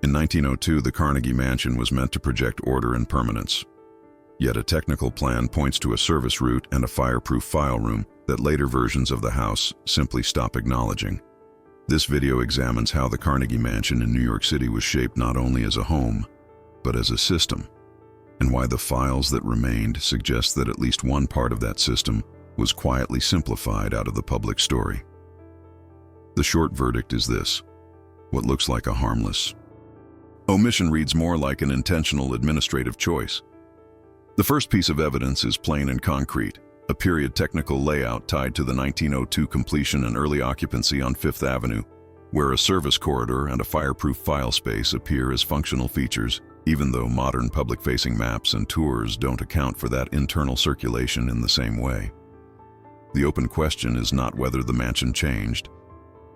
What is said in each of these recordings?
In 1902, the Carnegie Mansion was meant to project order and permanence. Yet a technical plan points to a service route and a fireproof file room that later versions of the house simply stop acknowledging. This video examines how the Carnegie Mansion in New York City was shaped not only as a home, but as a system, and why the files that remained suggest that at least one part of that system was quietly simplified out of the public story. The short verdict is this: what looks like a harmless omission reads more like an intentional administrative choice. The first piece of evidence is plain and concrete, a period technical layout tied to the 1902 completion and early occupancy on Fifth Avenue, where a service corridor and a fireproof file space appear as functional features, even though modern public-facing maps and tours don't account for that internal circulation in the same way. The open question is not whether the mansion changed.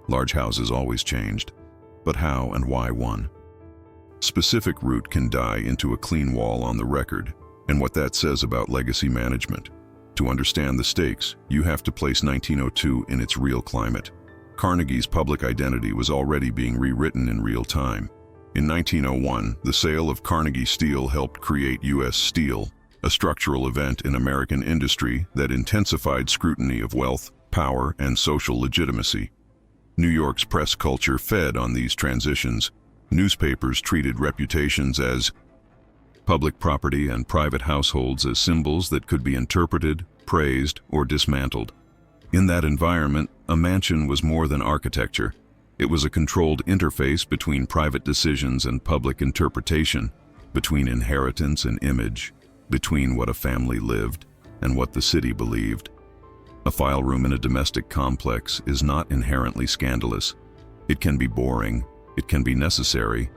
Large houses always changed, but how and why one specific route can die into a clean wall on the record, and what that says about legacy management. To understand the stakes, you have to place 1902 in its real climate. Carnegie's public identity was already being rewritten in real time. In 1901, the sale of Carnegie Steel helped create U.S. Steel, a structural event in American industry that intensified scrutiny of wealth, power, and social legitimacy. New York's press culture fed on these transitions. Newspapers treated reputations as public property and private households as symbols that could be interpreted, praised, or dismantled. In that environment, a mansion was more than architecture. It was a controlled interface between private decisions and public interpretation, between inheritance and image, between what a family lived and what the city believed. A file room in a domestic complex is not inherently scandalous. It can be boring, it can be necessary,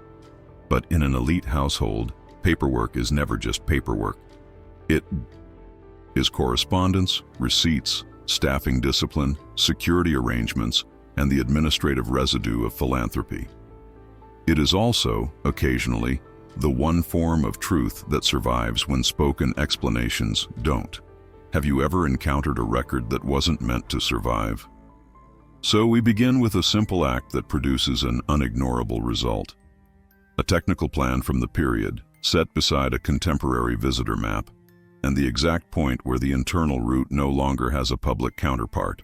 but in an elite household, paperwork is never just paperwork. It is correspondence, receipts, staffing discipline, security arrangements, and the administrative residue of philanthropy. It is also, occasionally, the one form of truth that survives when spoken explanations don't. Have you ever encountered a record that wasn't meant to survive? So we begin with a simple act that produces an unignorable result. A technical plan from the period, set beside a contemporary visitor map, and the exact point where the internal route no longer has a public counterpart.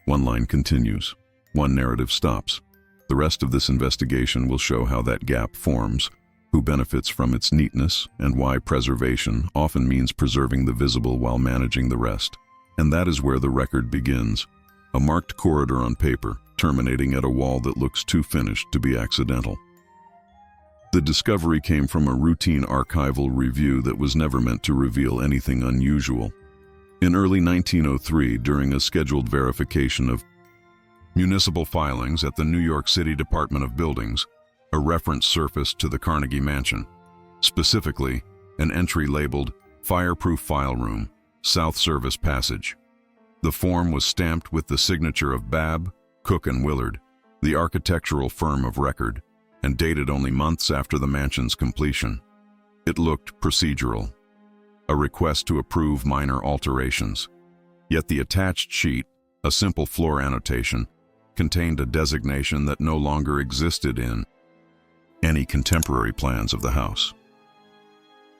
One line continues, one narrative stops. The rest of this investigation will show how that gap forms, who benefits from its neatness, and why preservation often means preserving the visible while managing the rest. And that is where the record begins. A marked corridor on paper, terminating at a wall that looks too finished to be accidental. The discovery came from a routine archival review that was never meant to reveal anything unusual. In early 1903, during a scheduled verification of municipal filings at the New York City Department of Buildings, a reference surfaced to the Carnegie Mansion, specifically an entry labeled Fireproof File Room, South Service Passage. The form was stamped with the signature of Babb, Cook & Willard, the architectural firm of record, and dated only months after the mansion's completion. It looked procedural, a request to approve minor alterations. Yet the attached sheet, a simple floor annotation, contained a designation that no longer existed in any contemporary plans of the house.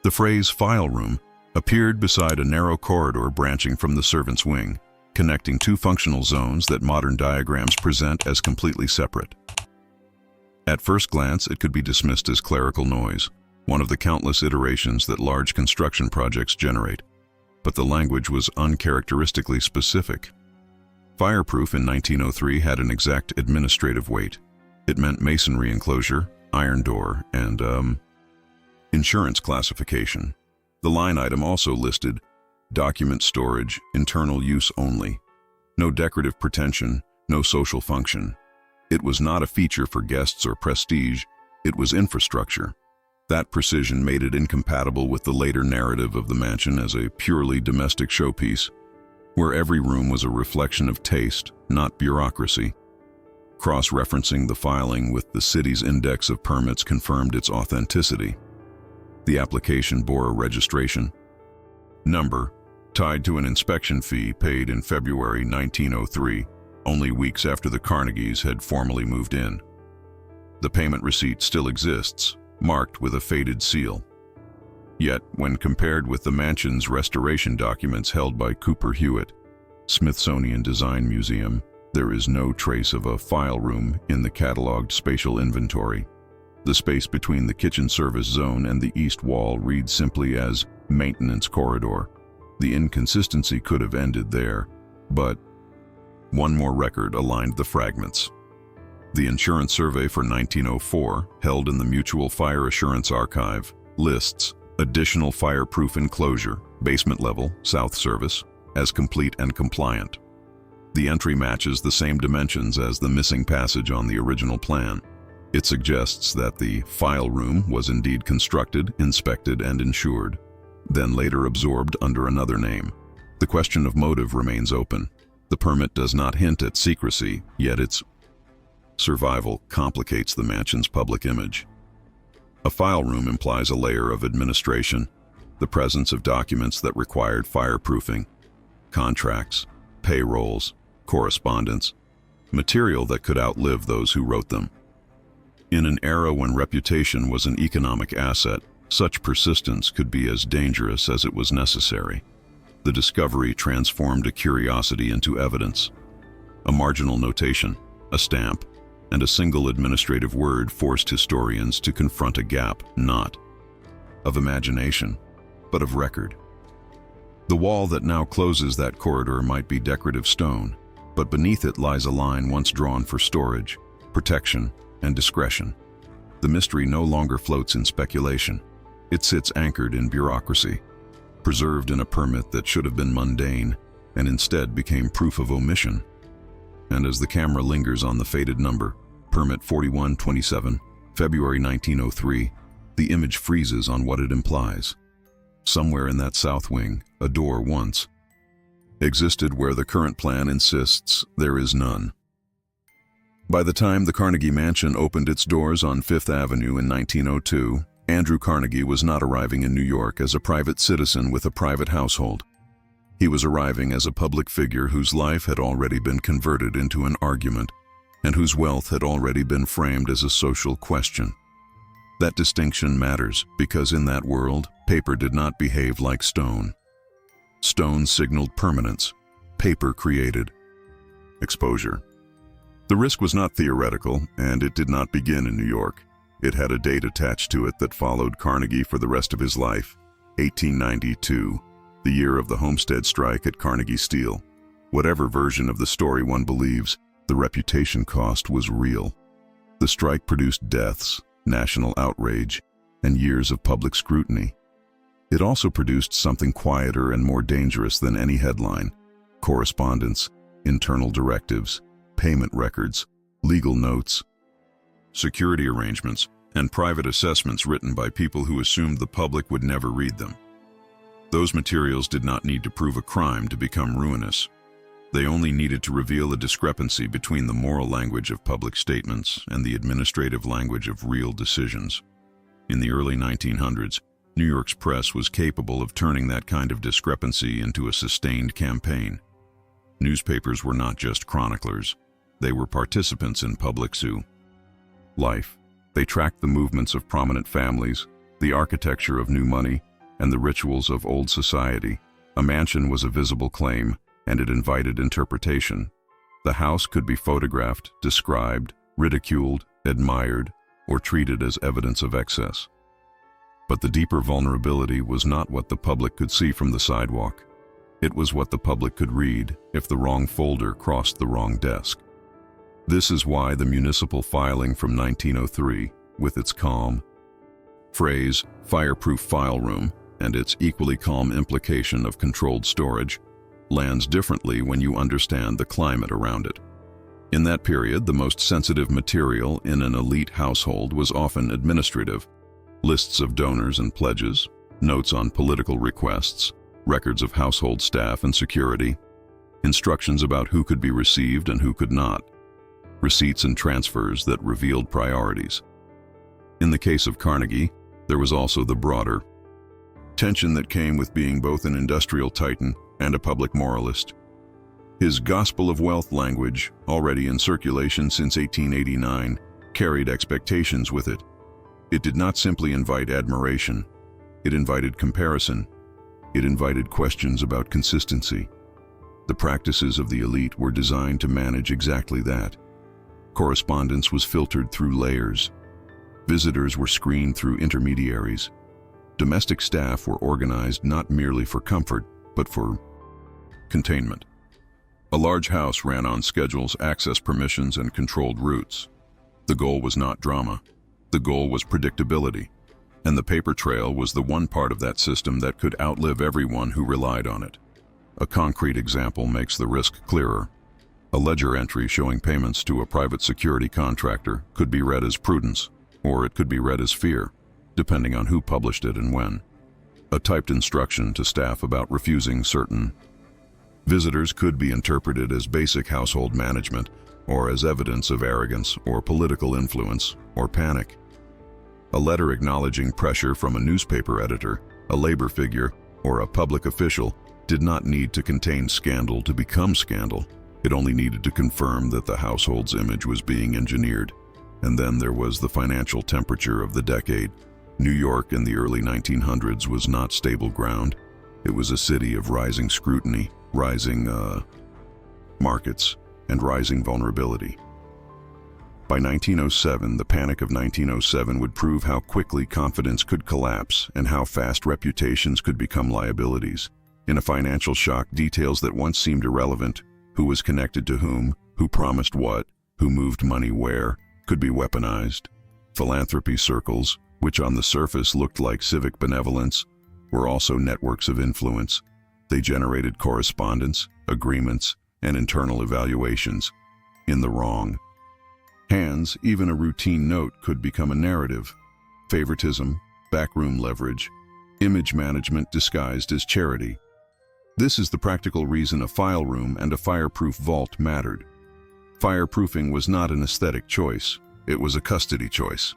The phrase file room appeared beside a narrow corridor branching from the servants' wing, connecting two functional zones that modern diagrams present as completely separate. At first glance, it could be dismissed as clerical noise, one of the countless iterations that large construction projects generate. But the language was uncharacteristically specific. Fireproof in 1903 had an exact administrative weight. It meant masonry enclosure, iron door, and insurance classification. The line item also listed document storage, internal use only. No decorative pretension, no social function. It was not a feature for guests or prestige, it was infrastructure. That precision made it incompatible with the later narrative of the mansion as a purely domestic showpiece, where every room was a reflection of taste, not bureaucracy. Cross-referencing the filing with the city's index of permits confirmed its authenticity. The application bore a registration number tied to an inspection fee paid in February 1903, only weeks after the Carnegies had formally moved in. The payment receipt still exists, marked with a faded seal. Yet, when compared with the mansion's restoration documents held by Cooper Hewitt, Smithsonian Design Museum, there is no trace of a file room in the cataloged spatial inventory. The space between the kitchen service zone and the east wall reads simply as maintenance corridor. The inconsistency could have ended there, but one more record aligned the fragments. The insurance survey for 1904, held in the Mutual Fire Assurance Archive, lists additional fireproof enclosure, basement level, south service, as complete and compliant. The entry matches the same dimensions as the missing passage on the original plan. It suggests that the file room was indeed constructed, inspected, and insured, then later absorbed under another name. The question of motive remains open. The permit does not hint at secrecy, yet its survival complicates the mansion's public image. A file room implies a layer of administration, the presence of documents that required fireproofing, contracts, payrolls, correspondence, material that could outlive those who wrote them. In an era when reputation was an economic asset, such persistence could be as dangerous as it was necessary. The discovery transformed a curiosity into evidence. A marginal notation, a stamp, and a single administrative word forced historians to confront a gap not of imagination, but of record. The wall that now closes that corridor might be decorative stone, but beneath it lies a line once drawn for storage, protection, and discretion. The mystery no longer floats in speculation. It sits anchored in bureaucracy, preserved in a permit that should have been mundane and instead became proof of omission. And as the camera lingers on the faded number, Permit 4127, February 1903, the image freezes on what it implies. Somewhere in that south wing, a door once existed where the current plan insists there is none. By the time the Carnegie Mansion opened its doors on Fifth Avenue in 1902, Andrew Carnegie was not arriving in New York as a private citizen with a private household. He was arriving as a public figure whose life had already been converted into an argument and whose wealth had already been framed as a social question. That distinction matters because in that world, paper did not behave like stone. Stone signaled permanence. Paper created exposure. The risk was not theoretical, and it did not begin in New York. It had a date attached to it that followed Carnegie for the rest of his life, 1892, the year of the Homestead strike at Carnegie Steel. Whatever version of the story one believes, the reputation cost was real. The strike produced deaths, national outrage, and years of public scrutiny. It also produced something quieter and more dangerous than any headline: correspondence, internal directives, payment records, legal notes, security arrangements, and private assessments written by people who assumed the public would never read them. Those materials did not need to prove a crime to become ruinous. They only needed to reveal a discrepancy between the moral language of public statements and the administrative language of real decisions. In the early 1900s, New York's press was capable of turning that kind of discrepancy into a sustained campaign. Newspapers were not just chroniclers. They were participants in public life. They tracked the movements of prominent families, the architecture of new money, and the rituals of old society. A mansion was a visible claim, and it invited interpretation. The house could be photographed, described, ridiculed, admired, or treated as evidence of excess. But the deeper vulnerability was not what the public could see from the sidewalk. It was what the public could read if the wrong folder crossed the wrong desk. This is why the municipal filing from 1903, with its calm phrase, fireproof file room, and its equally calm implication of controlled storage, lands differently when you understand the climate around it. In that period, the most sensitive material in an elite household was often administrative: lists of donors and pledges, notes on political requests, records of household staff and security, instructions about who could be received and who could not, receipts and transfers that revealed priorities. In the case of Carnegie, there was also the broader tension that came with being both an industrial titan and a public moralist. His gospel of wealth language, already in circulation since 1889, carried expectations with it. It did not simply invite admiration. It invited comparison. It invited questions about consistency. The practices of the elite were designed to manage exactly that. Correspondence was filtered through layers. Visitors were screened through intermediaries. Domestic staff were organized not merely for comfort, but for containment. A large house ran on schedules, access permissions, and controlled routes. The goal was not drama. The goal was predictability. And the paper trail was the one part of that system that could outlive everyone who relied on it. A concrete example makes the risk clearer. A ledger entry showing payments to a private security contractor could be read as prudence, or it could be read as fear, depending on who published it and when. A typed instruction to staff about refusing certain visitors could be interpreted as basic household management, or as evidence of arrogance or political influence or panic. A letter acknowledging pressure from a newspaper editor, a labor figure, or a public official did not need to contain scandal to become scandal. It only needed to confirm that the household's image was being engineered. And then there was the financial temperature of the decade. New York in the early 1900s was not stable ground. It was a city of rising scrutiny, rising markets, and rising vulnerability. By 1907, the panic of 1907 would prove how quickly confidence could collapse and how fast reputations could become liabilities. In a financial shock, details that once seemed irrelevant, who was connected to whom, who promised what, who moved money where, could be weaponized. Philanthropy circles, which on the surface looked like civic benevolence, were also networks of influence. They generated correspondence, agreements, and internal evaluations. In the wrong hands, even a routine note could become a narrative. Favoritism, backroom leverage, image management disguised as charity. This is the practical reason a file room and a fireproof vault mattered. Fireproofing was not an aesthetic choice, it was a custody choice.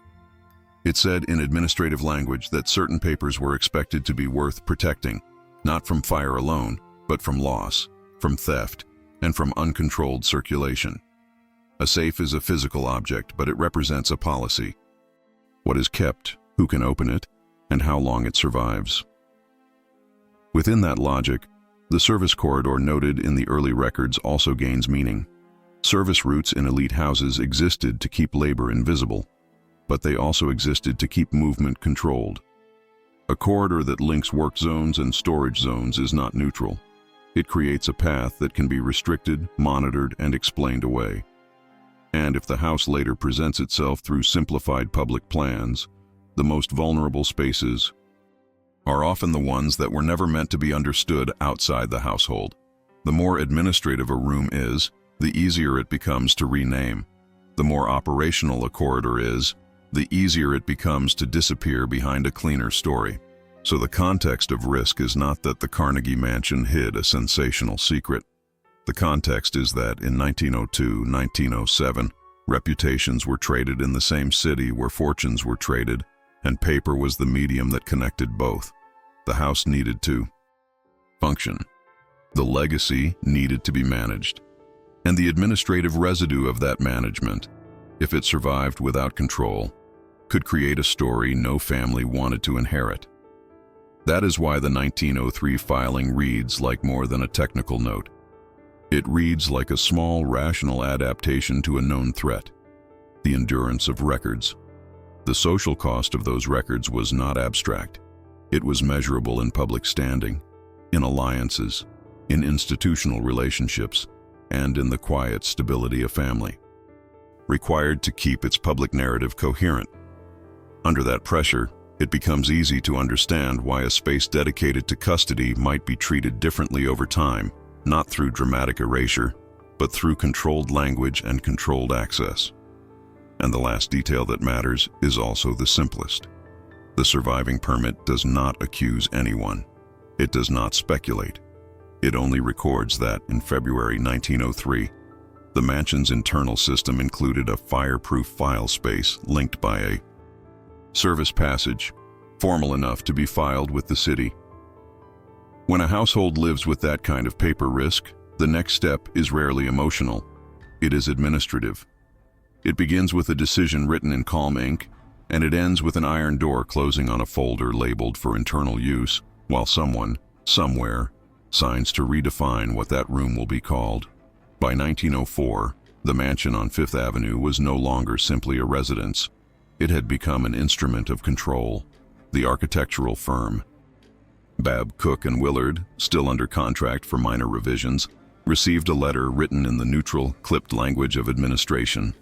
It said in administrative language that certain papers were expected to be worth protecting, not from fire alone, but from loss, from theft, and from uncontrolled circulation. A safe is a physical object, but it represents a policy. What is kept, who can open it, and how long it survives. Within that logic, the service corridor noted in the early records also gains meaning. Service routes in elite houses existed to keep labor invisible, but they also existed to keep movement controlled. A corridor that links work zones and storage zones is not neutral. It creates a path that can be restricted, monitored, and explained away. And if the house later presents itself through simplified public plans, the most vulnerable spaces are often the ones that were never meant to be understood outside the household. The more administrative a room is, the easier it becomes to rename. The more operational a corridor is, the easier it becomes to disappear behind a cleaner story. So the context of risk is not that the Carnegie Mansion hid a sensational secret. The context is that in 1902, 1907, reputations were traded in the same city where fortunes were traded, and paper was the medium that connected both. The house needed to function. The legacy needed to be managed. And the administrative residue of that management, if it survived without control, could create a story no family wanted to inherit. That is why the 1903 filing reads like more than a technical note. It reads like a small, rational adaptation to a known threat, the endurance of records. The social cost of those records was not abstract. It was measurable in public standing, in alliances, in institutional relationships, and in the quiet stability of family, required to keep its public narrative coherent. Under that pressure, it becomes easy to understand why a space dedicated to custody might be treated differently over time, not through dramatic erasure, but through controlled language and controlled access. And the last detail that matters is also the simplest. The surviving permit does not accuse anyone. It does not speculate. It only records that, in February 1903, the mansion's internal system included a fireproof file space linked by a service passage, formal enough to be filed with the city. When a household lives with that kind of paper risk, the next step is rarely emotional. It is administrative. It begins with a decision written in calm ink, and it ends with an iron door closing on a folder labeled for internal use, while someone, somewhere, signs to redefine what that room will be called. By 1904, the mansion on Fifth Avenue was no longer simply a residence. It had become an instrument of control. The architectural firm, Babb, Cook and Willard, still under contract for minor revisions, received a letter written in the neutral, clipped language of administration.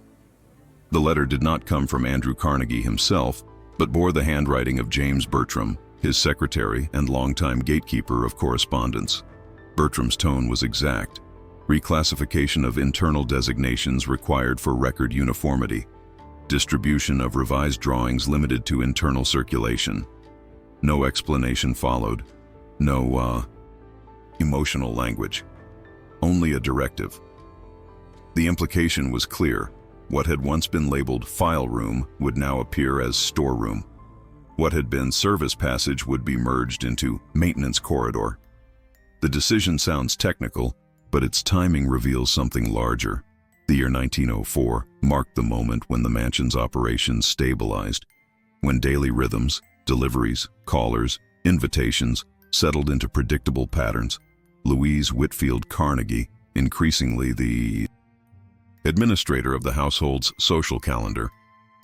The letter did not come from Andrew Carnegie himself, but bore the handwriting of James Bertram, his secretary and longtime gatekeeper of correspondence. Bertram's tone was exact. Reclassification of internal designations required for record uniformity. Distribution of revised drawings limited to internal circulation. No explanation followed. No, emotional language. Only a directive. The implication was clear. What had once been labeled file room would now appear as storeroom. What had been service passage would be merged into maintenance corridor. The decision sounds technical, but its timing reveals something larger. The year 1904 marked the moment when the mansion's operations stabilized, when daily rhythms, deliveries, callers, invitations settled into predictable patterns. Louise Whitfield Carnegie, increasingly the administrator of the household's social calendar,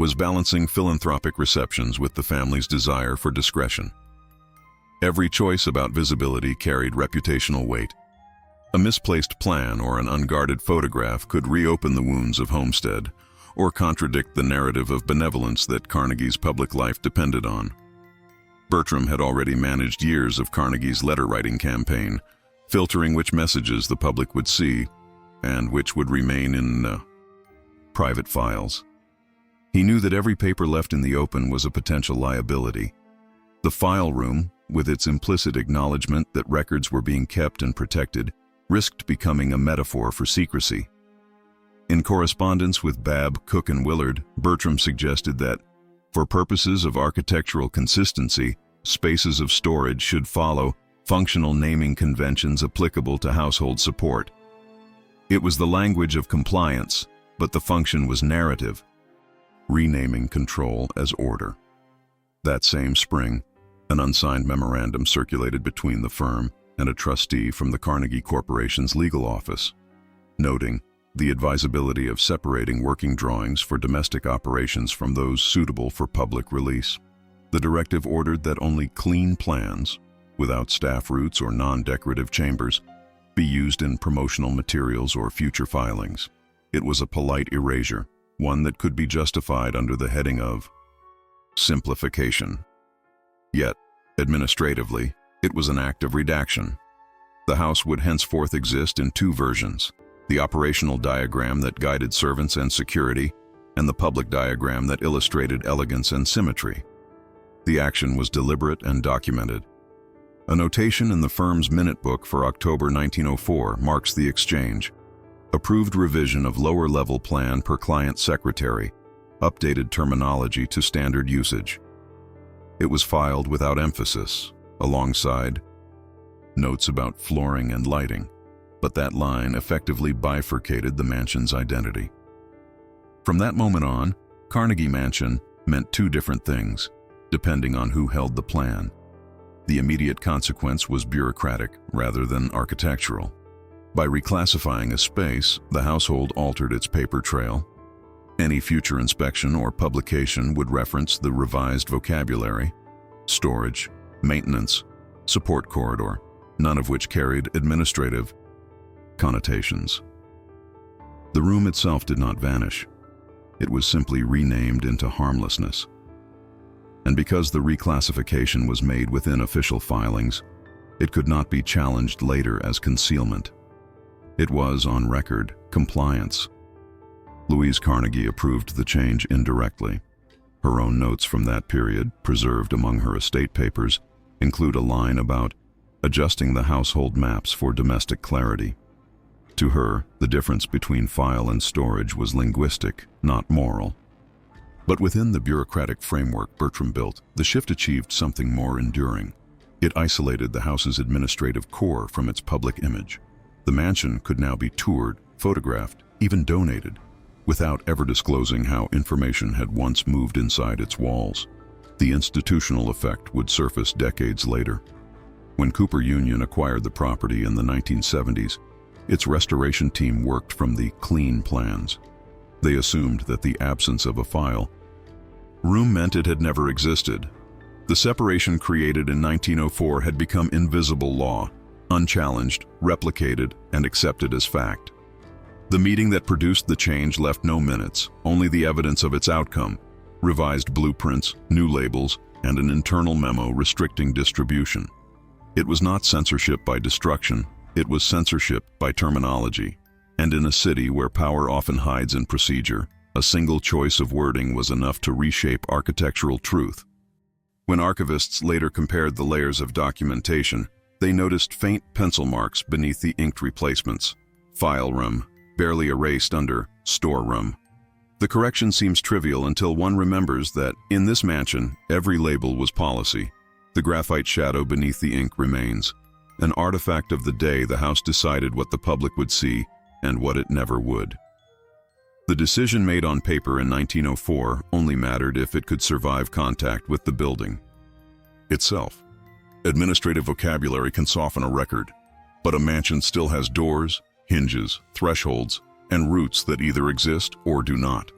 was balancing philanthropic receptions with the family's desire for discretion. Every choice about visibility carried reputational weight. A misplaced plan or an unguarded photograph could reopen the wounds of Homestead, or contradict the narrative of benevolence that Carnegie's public life depended on. Bertram had already managed years of Carnegie's letter-writing campaign, filtering which messages the public would see, and which would remain in private files. He knew that every paper left in the open was a potential liability. The file room, with its implicit acknowledgement that records were being kept and protected, risked becoming a metaphor for secrecy. In correspondence with Babb, Cook and Willard, Bertram suggested that, for purposes of architectural consistency, spaces of storage should follow functional naming conventions applicable to household support. It was the language of compliance, but the function was narrative, renaming control as order. That same spring, an unsigned memorandum circulated between the firm and a trustee from the Carnegie Corporation's legal office, noting the advisability of separating working drawings for domestic operations from those suitable for public release. The directive ordered that only clean plans, without staff roots or non-decorative chambers, be used in promotional materials or future filings. It was a polite erasure, one that could be justified under the heading of simplification. Yet, administratively, it was an act of redaction. The house would henceforth exist in two versions: the operational diagram that guided servants and security, and the public diagram that illustrated elegance and symmetry. The action was deliberate and documented. A notation in the firm's minute book for October 1904 marks the exchange. Approved revision of lower-level plan per client secretary, updated terminology to standard usage. It was filed without emphasis, alongside notes about flooring and lighting, but that line effectively bifurcated the mansion's identity. From that moment on, Carnegie Mansion meant two different things, depending on who held the plan. The immediate consequence was bureaucratic rather than architectural. By reclassifying a space, the household altered its paper trail. Any future inspection or publication would reference the revised vocabulary: storage, maintenance, support corridor, none of which carried administrative connotations. The room itself did not vanish. It was simply renamed into harmlessness. And because the reclassification was made within official filings, it could not be challenged later as concealment. It was, on record, compliance. Louise Carnegie approved the change indirectly. Her own notes from that period, preserved among her estate papers, include a line about adjusting the household maps for domestic clarity. To her, the difference between file and storage was linguistic, not moral. But within the bureaucratic framework Bertram built, the shift achieved something more enduring. It isolated the house's administrative core from its public image. The mansion could now be toured, photographed, even donated, without ever disclosing how information had once moved inside its walls. The institutional effect would surface decades later. When Cooper Union acquired the property in the 1970s, its restoration team worked from the clean plans. They assumed that the absence of a file room meant it had never existed. The separation created in 1904 had become invisible law, unchallenged, replicated, and accepted as fact. The meeting that produced the change left no minutes, only the evidence of its outcome: revised blueprints, new labels, and an internal memo restricting distribution. It was not censorship by destruction, it was censorship by terminology. And in a city where power often hides in procedure, a single choice of wording was enough to reshape architectural truth. When archivists later compared the layers of documentation, they noticed faint pencil marks beneath the inked replacements. File room, barely erased under storeroom. The correction seems trivial until one remembers that, in this mansion, every label was policy. The graphite shadow beneath the ink remains, an artifact of the day the house decided what the public would see and what it never would. The decision made on paper in 1904 only mattered if it could survive contact with the building itself. Administrative vocabulary can soften a record, but a mansion still has doors, hinges, thresholds, and roots that either exist or do not.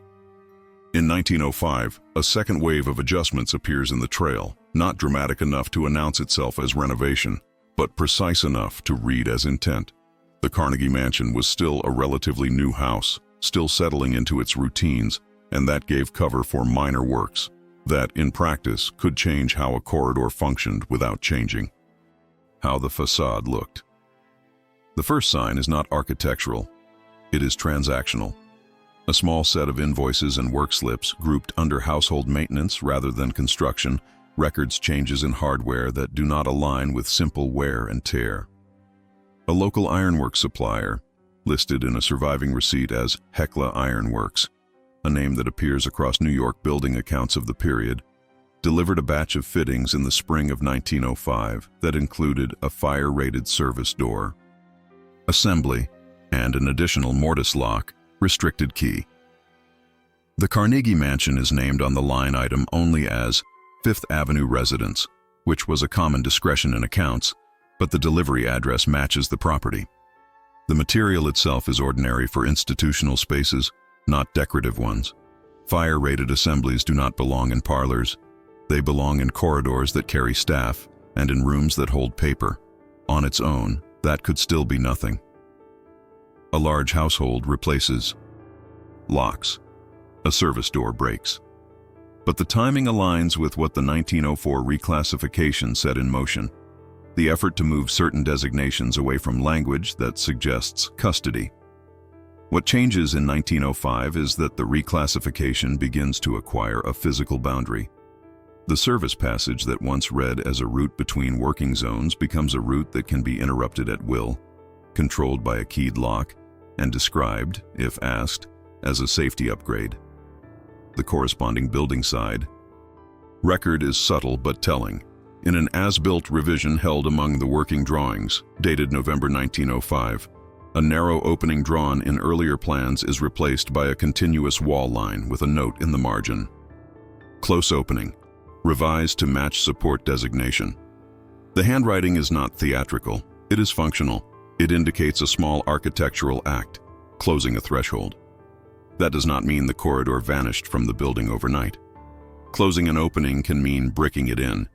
In 1905, a second wave of adjustments appears in the trail, not dramatic enough to announce itself as renovation, but precise enough to read as intent. The Carnegie Mansion was still a relatively new house, still settling into its routines, and that gave cover for minor works that, in practice, could change how a corridor functioned without changing how the facade looked. The first sign is not architectural, it is transactional. A small set of invoices and work slips grouped under household maintenance rather than construction records changes in hardware that do not align with simple wear and tear. A local ironworks supplier, listed in a surviving receipt as Hecla Ironworks, a name that appears across New York building accounts of the period, delivered a batch of fittings in the spring of 1905 that included a fire-rated service door, assembly, and an additional mortise lock, restricted key. The Carnegie Mansion is named on the line item only as Fifth Avenue Residence, which was a common discretion in accounts, but the delivery address matches the property. The material itself is ordinary for institutional spaces, not decorative ones. Fire-rated assemblies do not belong in parlors. They belong in corridors that carry staff and in rooms that hold paper. On its own, that could still be nothing. A large household replaces locks. A service door breaks. But the timing aligns with what the 1904 reclassification set in motion: the effort to move certain designations away from language that suggests custody. What changes in 1905 is that the reclassification begins to acquire a physical boundary. The service passage that once read as a route between working zones becomes a route that can be interrupted at will, controlled by a keyed lock, and described, if asked, as a safety upgrade. The corresponding building side record is subtle but telling. In an as-built revision held among the working drawings, dated November 1905, a narrow opening drawn in earlier plans is replaced by a continuous wall line with a note in the margin. Close opening, revised to match support designation. The handwriting is not theatrical, it is functional. It indicates a small architectural act, closing a threshold. That does not mean the corridor vanished from the building overnight. Closing an opening can mean bricking it in,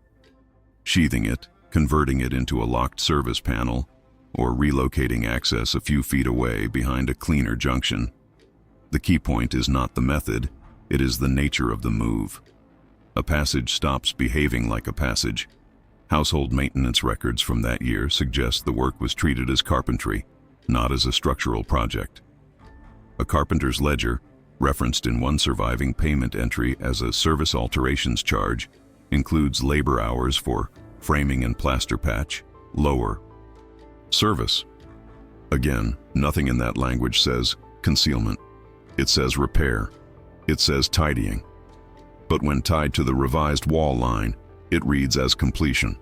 sheathing it, converting it into a locked service panel, or relocating access a few feet away behind a cleaner junction. The key point is not the method, it is the nature of the move. A passage stops behaving like a passage. Household maintenance records from that year suggest the work was treated as carpentry, not as a structural project. A carpenter's ledger, referenced in one surviving payment entry as a service alterations charge, includes labor hours for framing and plaster patch, lower. Service. Again, nothing in that language says concealment. It says repair. It says tidying. But when tied to the revised wall line, it reads as completion.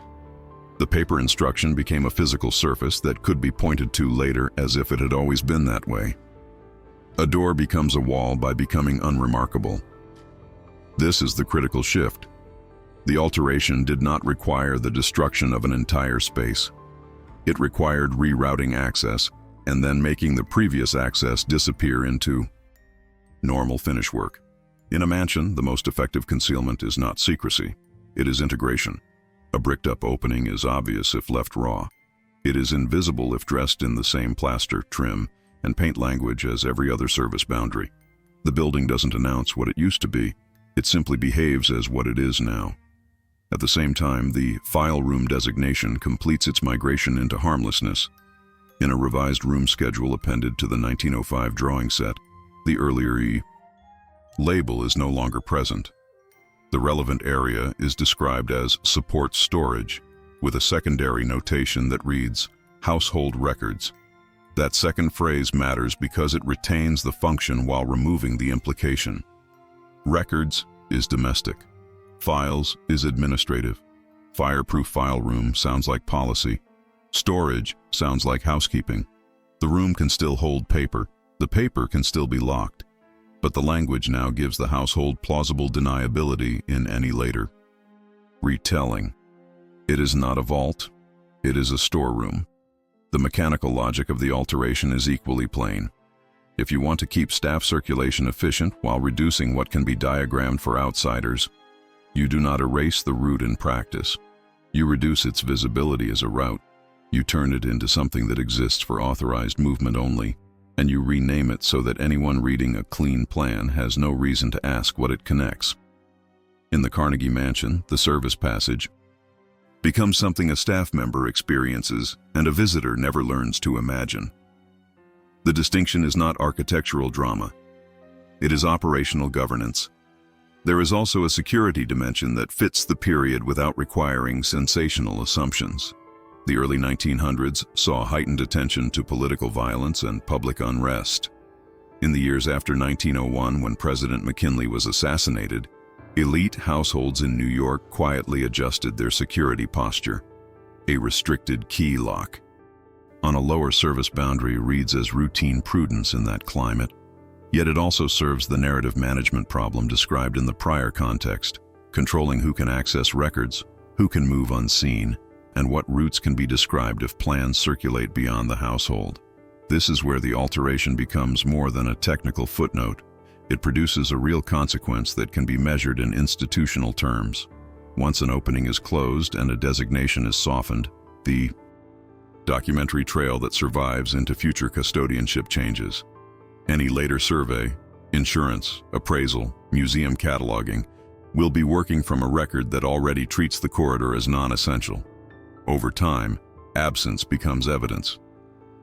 The paper instruction became a physical surface that could be pointed to later as if it had always been that way. A door becomes a wall by becoming unremarkable. This is the critical shift. The alteration did not require the destruction of an entire space. It required rerouting access and then making the previous access disappear into normal finish work. In a mansion, the most effective concealment is not secrecy, it is integration. A bricked-up opening is obvious if left raw. It is invisible if dressed in the same plaster, trim, and paint language as every other service boundary. The building doesn't announce what it used to be, it simply behaves as what it is now. At the same time, the file room designation completes its migration into harmlessness. In a revised room schedule appended to the 1905 drawing set, the earlier E label is no longer present. The relevant area is described as support storage, with a secondary notation that reads household records. That second phrase matters because it retains the function while removing the implication. Records is domestic. Files is administrative. Fireproof file room sounds like policy. Storage sounds like housekeeping. The room can still hold paper. The paper can still be locked. But the language now gives the household plausible deniability in any later retelling. It is not a vault. It is a storeroom. The mechanical logic of the alteration is equally plain. If you want to keep staff circulation efficient while reducing what can be diagrammed for outsiders, you do not erase the route in practice. You reduce its visibility as a route. You turn it into something that exists for authorized movement only, and you rename it so that anyone reading a clean plan has no reason to ask what it connects. In the Carnegie Mansion, the service passage becomes something a staff member experiences and a visitor never learns to imagine. The distinction is not architectural drama. It is operational governance. There is also a security dimension that fits the period without requiring sensational assumptions. The early 1900s saw heightened attention to political violence and public unrest. In the years after 1901, when President McKinley was assassinated, elite households in New York quietly adjusted their security posture. A restricted key lock on a lower service boundary reads as routine prudence in that climate, yet it also serves the narrative management problem described in the prior context, controlling who can access records, who can move unseen, and what routes can be described if plans circulate beyond the household. This is where the alteration becomes more than a technical footnote. It produces a real consequence that can be measured in institutional terms. Once an opening is closed and a designation is softened, the documentary trail that survives into future custodianship changes. Any later survey, insurance, appraisal, museum cataloging will be working from a record that already treats the corridor as non-essential. Over time, absence becomes evidence.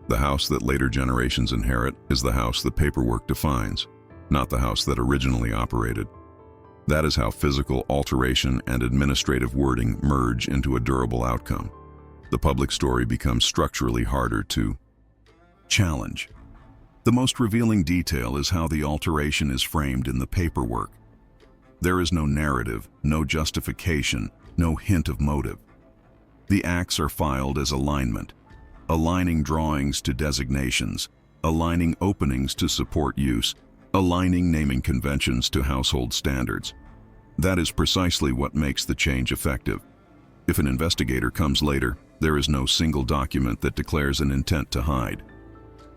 The house that later generations inherit is the house the paperwork defines, not the house that originally operated. That is how physical alteration and administrative wording merge into a durable outcome. The public story becomes structurally harder to challenge. The most revealing detail is how the alteration is framed in the paperwork. There is no narrative, no justification, no hint of motive. The acts are filed as alignment, aligning drawings to designations, aligning openings to support use, aligning naming conventions to household standards. That is precisely what makes the change effective. If an investigator comes later, there is no single document that declares an intent to hide.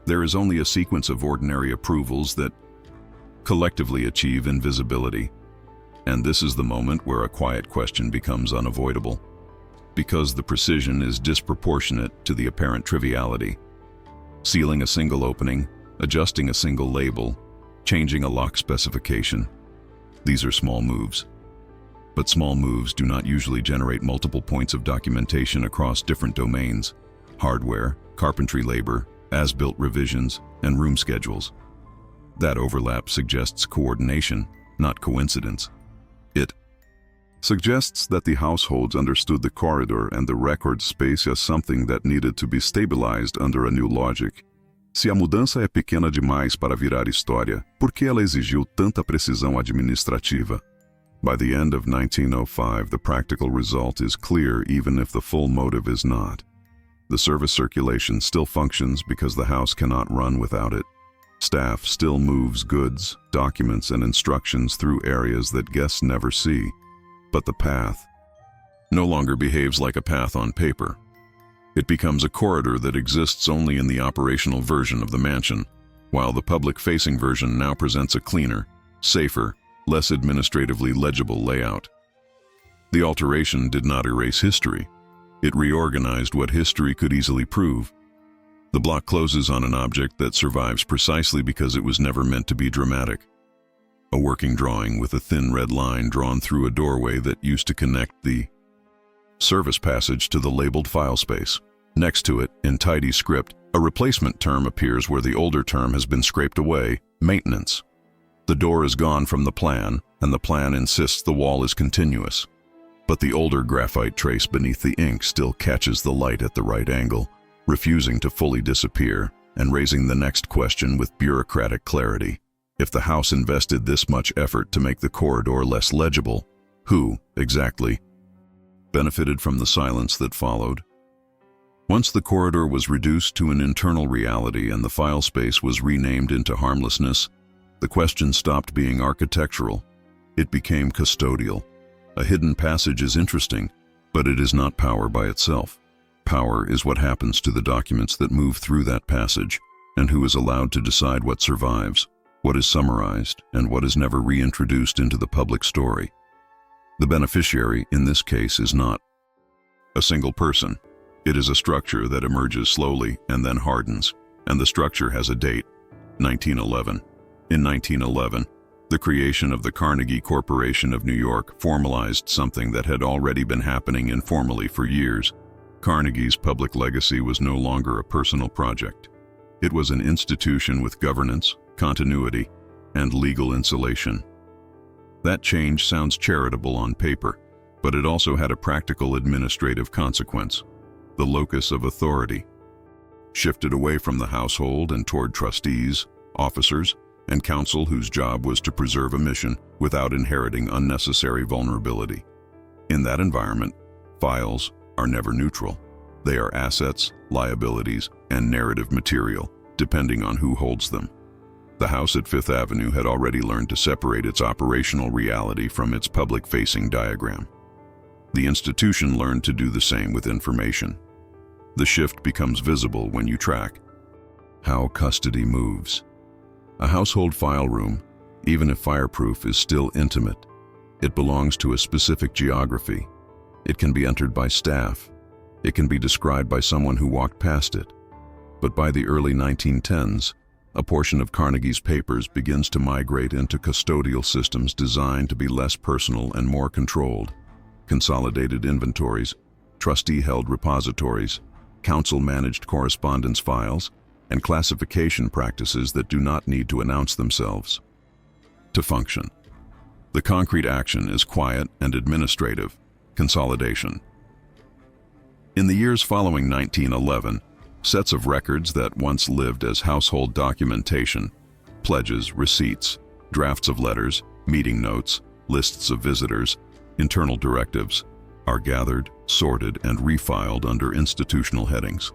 There is only a sequence of ordinary approvals that collectively achieve invisibility. And this is the moment where a quiet question becomes unavoidable, because the precision is disproportionate to the apparent triviality. Sealing a single opening, adjusting a single label, changing a lock specification. These are small moves. But small moves do not usually generate multiple points of documentation across different domains: hardware, carpentry labor, as-built revisions, and room schedules. That overlap suggests coordination, not coincidence. It suggests that the households understood the corridor and the record space as something that needed to be stabilized under a new logic. Se a mudança é pequena demais para virar história, por que ela exigiu tanta precisão administrativa? By the end of 1905, the practical result is clear even if the full motive is not. The service circulation still functions because the house cannot run without it. Staff still moves goods, documents, and instructions through areas that guests never see. But the path no longer behaves like a path on paper. It becomes a corridor that exists only in the operational version of the mansion, while the public-facing version now presents a cleaner, safer, less administratively legible layout. The alteration did not erase history. It reorganized what history could easily prove. The block closes on an object that survives precisely because it was never meant to be dramatic. A working drawing with a thin red line drawn through a doorway that used to connect the service passage to the labeled file space. Next to it, in tidy script, a replacement term appears where the older term has been scraped away: maintenance. The door is gone from the plan, and the plan insists the wall is continuous. But the older graphite trace beneath the ink still catches the light at the right angle, refusing to fully disappear, and raising the next question with bureaucratic clarity. If the house invested this much effort to make the corridor less legible, who, exactly, benefited from the silence that followed? Once the corridor was reduced to an internal reality and the file space was renamed into harmlessness, the question stopped being architectural. It became custodial. A hidden passage is interesting, but it is not power by itself. Power is what happens to the documents that move through that passage, and who is allowed to decide what survives, what is summarized, and what is never reintroduced into the public story. The beneficiary, in this case, is not a single person. It is a structure that emerges slowly and then hardens, and the structure has a date: 1911. In 1911, the creation of the Carnegie Corporation of New York formalized something that had already been happening informally for years. Carnegie's public legacy was no longer a personal project. It was an institution with governance, continuity, and legal insulation. That change sounds charitable on paper, but it also had a practical administrative consequence. The locus of authority shifted away from the household and toward trustees, officers, and counsel whose job was to preserve a mission without inheriting unnecessary vulnerability. In that environment, files are never neutral. They are assets, liabilities, and narrative material, depending on who holds them. The house at Fifth Avenue had already learned to separate its operational reality from its public-facing diagram. The institution learned to do the same with information. The shift becomes visible when you track how custody moves. A household file room, even if fireproof, is still intimate. It belongs to a specific geography. It can be entered by staff. It can be described by someone who walked past it. But by the early 1910s, a portion of Carnegie's papers begins to migrate into custodial systems designed to be less personal and more controlled. Consolidated inventories, trustee-held repositories, council-managed correspondence files, and classification practices that do not need to announce themselves to function. The concrete action is quiet and administrative: consolidation. In the years following 1911, sets of records that once lived as household documentation, pledges, receipts, drafts of letters, meeting notes, lists of visitors, internal directives, are gathered, sorted, and refiled under institutional headings.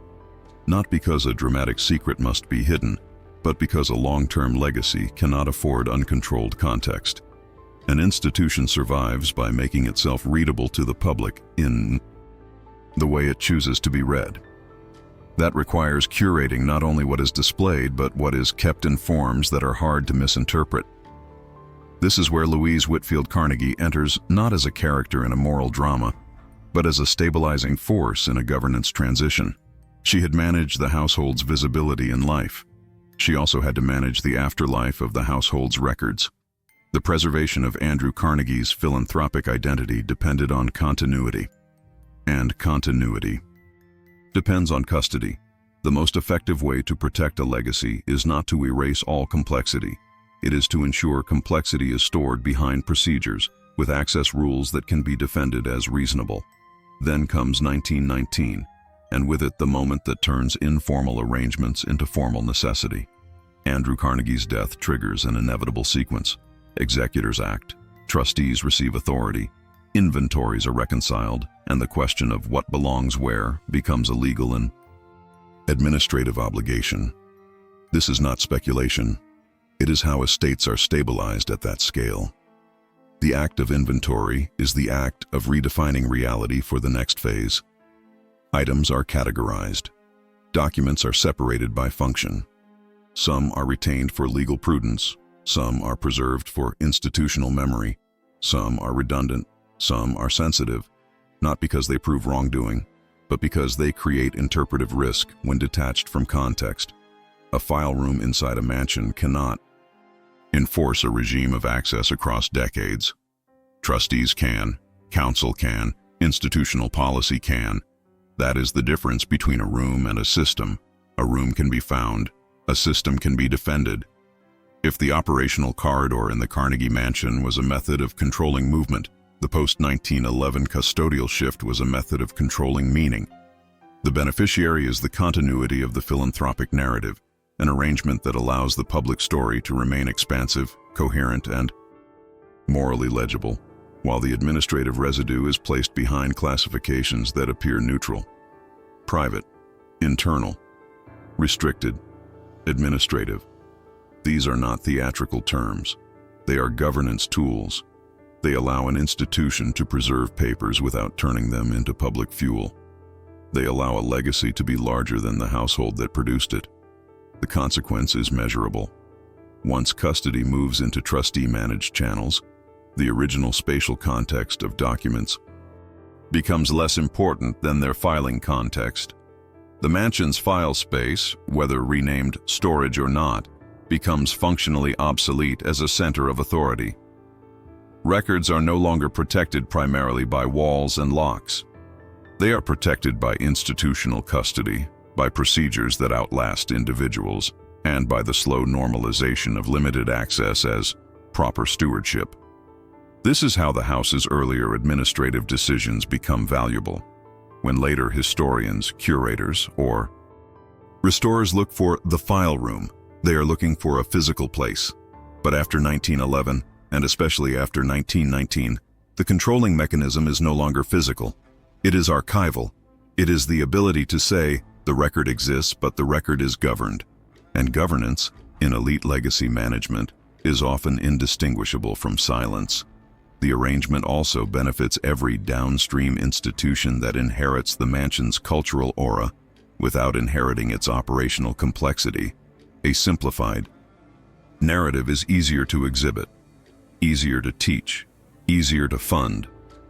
Not because a dramatic secret must be hidden, but because a long-term legacy cannot afford uncontrolled context. An institution survives by making itself readable to the public in the way it chooses to be read. That requires curating not only what is displayed, but what is kept in forms that are hard to misinterpret. This is where Louise Whitfield Carnegie enters not as a character in a moral drama, but as a stabilizing force in a governance transition. She had managed the household's visibility in life. She also had to manage the afterlife of the household's records. The preservation of Andrew Carnegie's philanthropic identity depended on continuity. And continuity depends on custody. The most effective way to protect a legacy is not to erase all complexity. It is to ensure complexity is stored behind procedures, with access rules that can be defended as reasonable. Then comes 1919, and with it the moment that turns informal arrangements into formal necessity. Andrew Carnegie's death triggers an inevitable sequence. Executors act, trustees receive authority, inventories are reconciled, and the question of what belongs where becomes a legal and administrative obligation. This is not speculation. It is how estates are stabilized at that scale. The act of inventory is the act of redefining reality for the next phase. Items are categorized. Documents are separated by function. Some are retained for legal prudence. Some are preserved for institutional memory. Some are redundant. Some are sensitive, not because they prove wrongdoing, but because they create interpretive risk when detached from context. A file room inside a mansion cannot enforce a regime of access across decades. Trustees can, council can, institutional policy can. That is the difference between a room and a system. A room can be found, a system can be defended. If the operational corridor in the Carnegie Mansion was a method of controlling movement, the post-1911 custodial shift was a method of controlling meaning. The beneficiary is the continuity of the philanthropic narrative, an arrangement that allows the public story to remain expansive, coherent, and morally legible, while the administrative residue is placed behind classifications that appear neutral. Private, internal, restricted, administrative. These are not theatrical terms. They are governance tools. They allow an institution to preserve papers without turning them into public fuel. They allow a legacy to be larger than the household that produced it. The consequence is measurable. Once custody moves into trustee-managed channels, the original spatial context of documents becomes less important than their filing context. The mansion's file space, whether renamed storage or not, becomes functionally obsolete as a center of authority. Records are no longer protected primarily by walls and locks. They are protected by institutional custody, by procedures that outlast individuals, and by the slow normalization of limited access as proper stewardship. This is how the house's earlier administrative decisions become valuable. When later historians, curators, or restorers look for the file room, they are looking for a physical place. But after 1911, and especially after 1919, the controlling mechanism is no longer physical. It is archival. It is the ability to say, the record exists, but the record is governed. And governance, in elite legacy management, is often indistinguishable from silence. The arrangement also benefits every downstream institution that inherits the mansion's cultural aura without inheriting its operational complexity. A simplified narrative is easier to exhibit, easier to teach, easier to fund.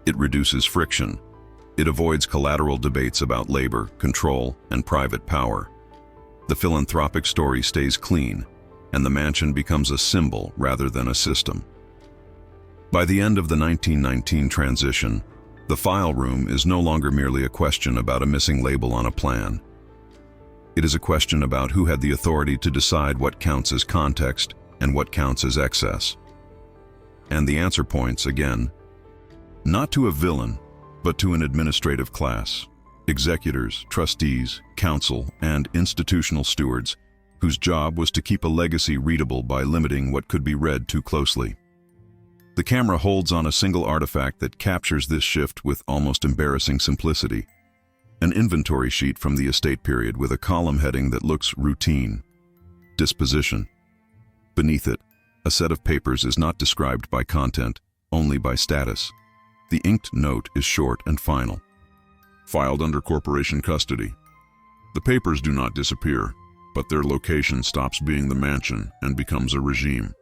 It reduces friction. It avoids collateral debates about labor, control, and private power. The philanthropic story stays clean, and the mansion becomes a symbol rather than a system. By the end of the 1919 transition, the file room is no longer merely a question about a missing label on a plan. It is a question about who had the authority to decide what counts as context and what counts as excess. And the answer points, again, not to a villain, but to an administrative class, executors, trustees, council, and institutional stewards, whose job was to keep a legacy readable by limiting what could be read too closely. The camera holds on a single artifact that captures this shift with almost embarrassing simplicity. An inventory sheet from the estate period with a column heading that looks routine. Disposition. Beneath it, a set of papers is not described by content, only by status. The inked note is short and final. Filed under corporation custody. The papers do not disappear, but their location stops being the mansion and becomes a regime.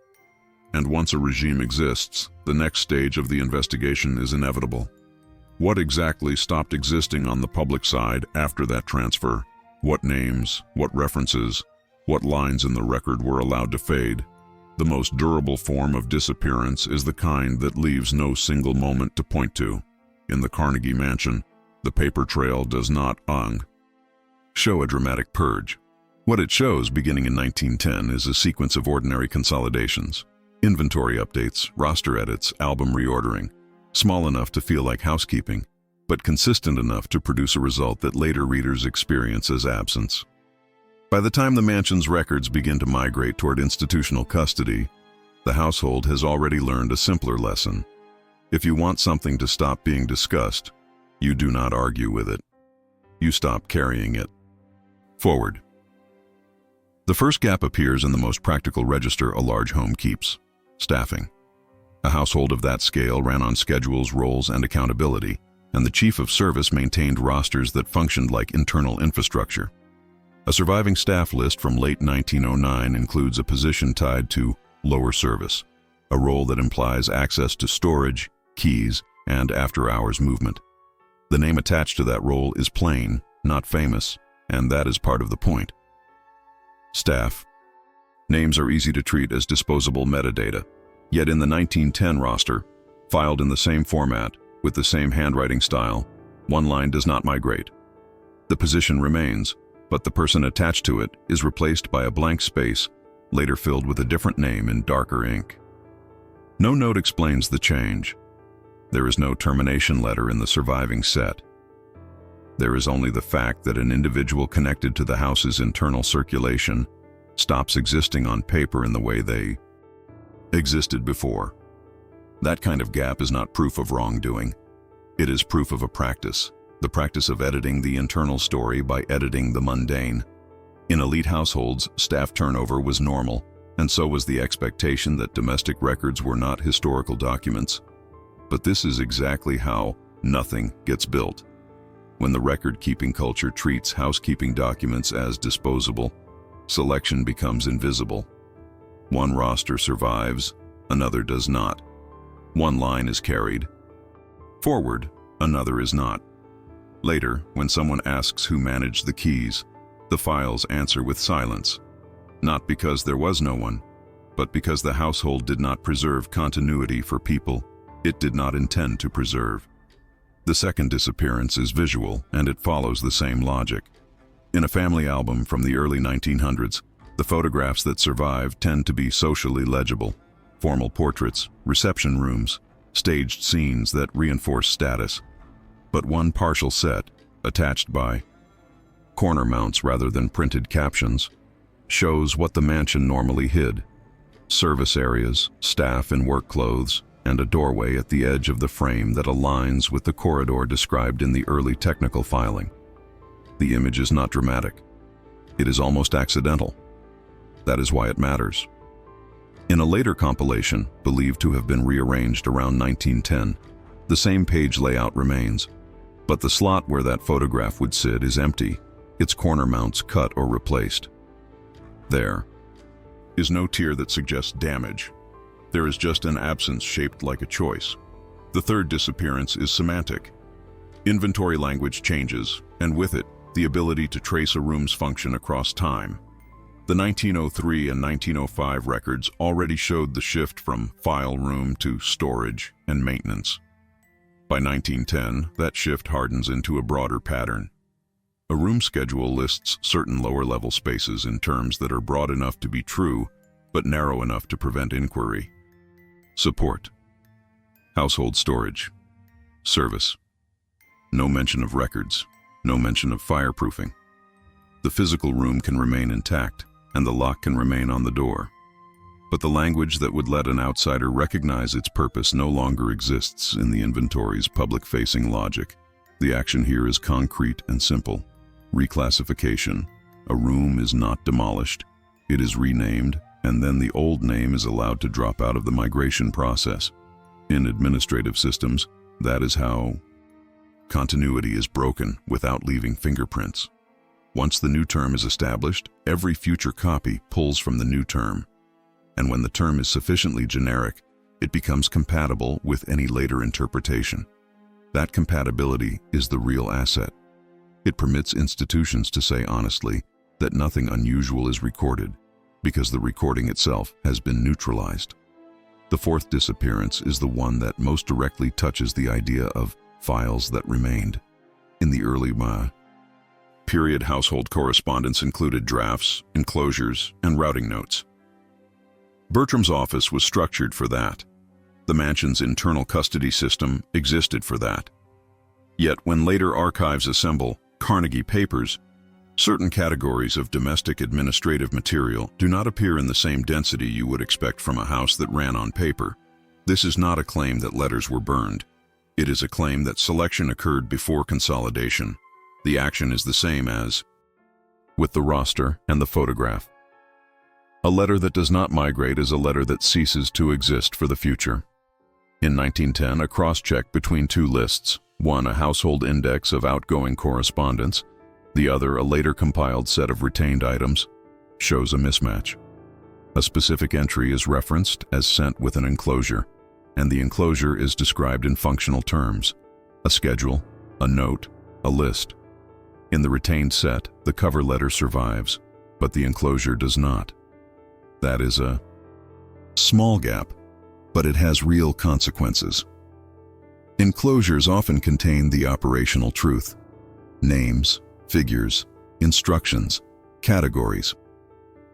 And once a regime exists, the next stage of the investigation is inevitable. What exactly stopped existing on the public side after that transfer? What names, what references, what lines in the record were allowed to fade? The most durable form of disappearance is the kind that leaves no single moment to point to. In the Carnegie Mansion, the paper trail does not show a dramatic purge. What it shows beginning in 1910 is a sequence of ordinary consolidations. Inventory updates, roster edits, album reordering. Small enough to feel like housekeeping, but consistent enough to produce a result that later readers experience as absence. By the time the mansion's records begin to migrate toward institutional custody, the household has already learned a simpler lesson. If you want something to stop being discussed, you do not argue with it. You stop carrying it forward. The first gap appears in the most practical register a large home keeps: staffing. A household of that scale ran on schedules, roles, and accountability, and the chief of service maintained rosters that functioned like internal infrastructure. A surviving staff list from late 1909 includes a position tied to lower service, a role that implies access to storage, keys, and after-hours movement. The name attached to that role is plain, not famous, and that is part of the point. Staff. Names are easy to treat as disposable metadata, yet in the 1910 roster, filed in the same format, with the same handwriting style, one line does not migrate. The position remains, but the person attached to it is replaced by a blank space, later filled with a different name in darker ink. No note explains the change. There is no termination letter in the surviving set. There is only the fact that an individual connected to the house's internal circulation stops existing on paper in the way they existed before. That kind of gap is not proof of wrongdoing. It is proof of a practice, the practice of editing the internal story by editing the mundane. In elite households, staff turnover was normal, and so was the expectation that domestic records were not historical documents. But this is exactly how nothing gets built. When the record-keeping culture treats housekeeping documents as disposable, selection becomes invisible. One roster survives, another does not. One line is carried forward, another is not. Later, when someone asks who managed the keys, the files answer with silence, not because there was no one, but because the household did not preserve continuity for people it did not intend to preserve. The second disappearance is visual, and it follows the same logic. In a family album from the early 1900s, the photographs that survive tend to be socially legible: formal portraits, reception rooms, staged scenes that reinforce status. But one partial set, attached by corner mounts rather than printed captions, shows what the mansion normally hid: service areas, staff in work clothes, and a doorway at the edge of the frame that aligns with the corridor described in the early technical filing. The image is not dramatic. It is almost accidental. That is why it matters. In a later compilation, believed to have been rearranged around 1910, the same page layout remains, but the slot where that photograph would sit is empty, its corner mounts cut or replaced. There is no tier that suggests damage. There is just an absence shaped like a choice. The third disappearance is semantic. Inventory language changes, and with it, the ability to trace a room's function across time. The 1903 and 1905 records already showed the shift from file room to storage and maintenance. By 1910, that shift hardens into a broader pattern. A room schedule lists certain lower-level spaces in terms that are broad enough to be true, but narrow enough to prevent inquiry. Support. Household storage. Service. No mention of records. No mention of fireproofing. The physical room can remain intact, and the lock can remain on the door. But the language that would let an outsider recognize its purpose no longer exists in the inventory's public-facing logic. The action here is concrete and simple. Reclassification. A room is not demolished. It is renamed, and then the old name is allowed to drop out of the migration process. In administrative systems, that is how continuity is broken without leaving fingerprints. Once the new term is established, every future copy pulls from the new term. And when the term is sufficiently generic, it becomes compatible with any later interpretation. That compatibility is the real asset. It permits institutions to say honestly that nothing unusual is recorded, because the recording itself has been neutralized. The fourth disappearance is the one that most directly touches the idea of files that remained. In the early period, household correspondence included drafts, enclosures, and routing notes. Bertram's office was structured for that. The mansion's internal custody system existed for that. Yet when later archives assemble Carnegie papers, certain categories of domestic administrative material do not appear in the same density you would expect from a house that ran on paper. This is not a claim that letters were burned. It is a claim that selection occurred before consolidation. The action is the same as with the roster and the photograph. A letter that does not migrate is a letter that ceases to exist for the future. In 1910, a cross-check between two lists, one a household index of outgoing correspondence, the other a later compiled set of retained items, shows a mismatch. A specific entry is referenced as sent with an enclosure, and the enclosure is described in functional terms: a schedule, a note, a list. In the retained set, the cover letter survives, but the enclosure does not. That is a small gap, but it has real consequences. Enclosures often contain the operational truth: names, figures, instructions, categories.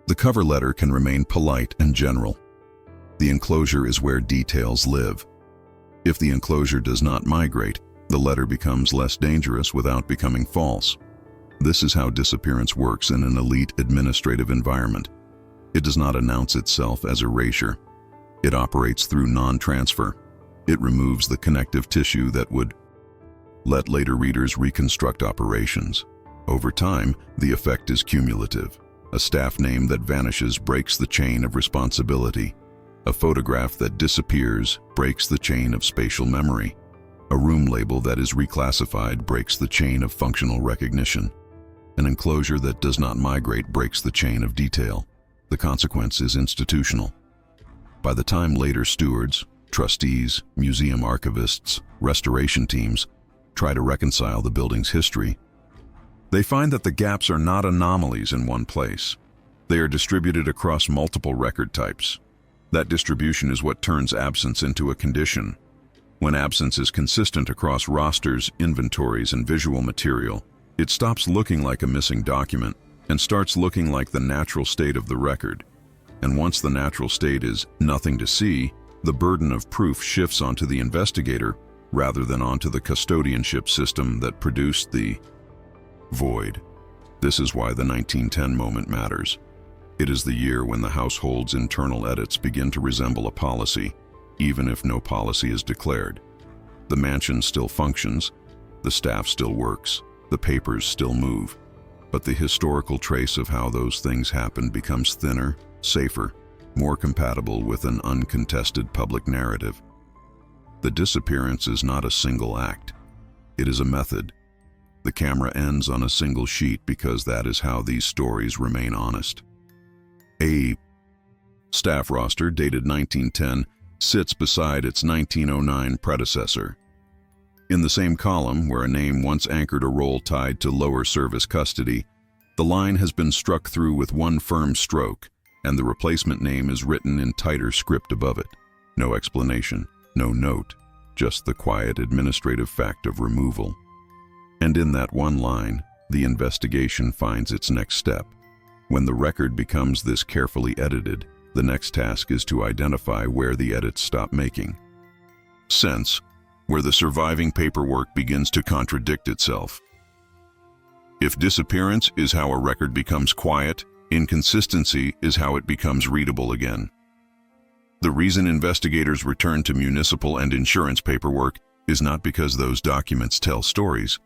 The cover letter can remain polite and general. The enclosure is where details live. If the enclosure does not migrate, the letter becomes less dangerous without becoming false. This is how disappearance works in an elite administrative environment. It does not announce itself as erasure. It operates through non-transfer. It removes the connective tissue that would let later readers reconstruct operations. Over time, the effect is cumulative. A staff name that vanishes breaks the chain of responsibility. A photograph that disappears breaks the chain of spatial memory. A room label that is reclassified breaks the chain of functional recognition. An enclosure that does not migrate breaks the chain of detail. The consequence is institutional. By the time later stewards, trustees, museum archivists, restoration teams try to reconcile the building's history, they find that the gaps are not anomalies in one place. They are distributed across multiple record types. That distribution is what turns absence into a condition. When absence is consistent across rosters, inventories, and visual material, it stops looking like a missing document and starts looking like the natural state of the record. And once the natural state is nothing to see, the burden of proof shifts onto the investigator rather than onto the custodianship system that produced the void. This is why the 1910 moment matters. It is the year when the household's internal edits begin to resemble a policy, even if no policy is declared. The mansion still functions, the staff still works, the papers still move, but the historical trace of how those things happened becomes thinner, safer, more compatible with an uncontested public narrative. The disappearance is not a single act. It is a method. The camera ends on a single sheet because that is how these stories remain honest. A staff roster dated 1910 sits beside its 1909 predecessor. In the same column, where a name once anchored a role tied to lower service custody, the line has been struck through with one firm stroke, and the replacement name is written in tighter script above it. No explanation, no note, just the quiet administrative fact of removal. And in that one line, the investigation finds its next step. When the record becomes this carefully edited, the next task is to identify where the edits stop making sense, where the surviving paperwork begins to contradict itself. If disappearance is how a record becomes quiet, inconsistency is how it becomes readable again. The reason investigators return to municipal and insurance paperwork is not because those documents tell stories,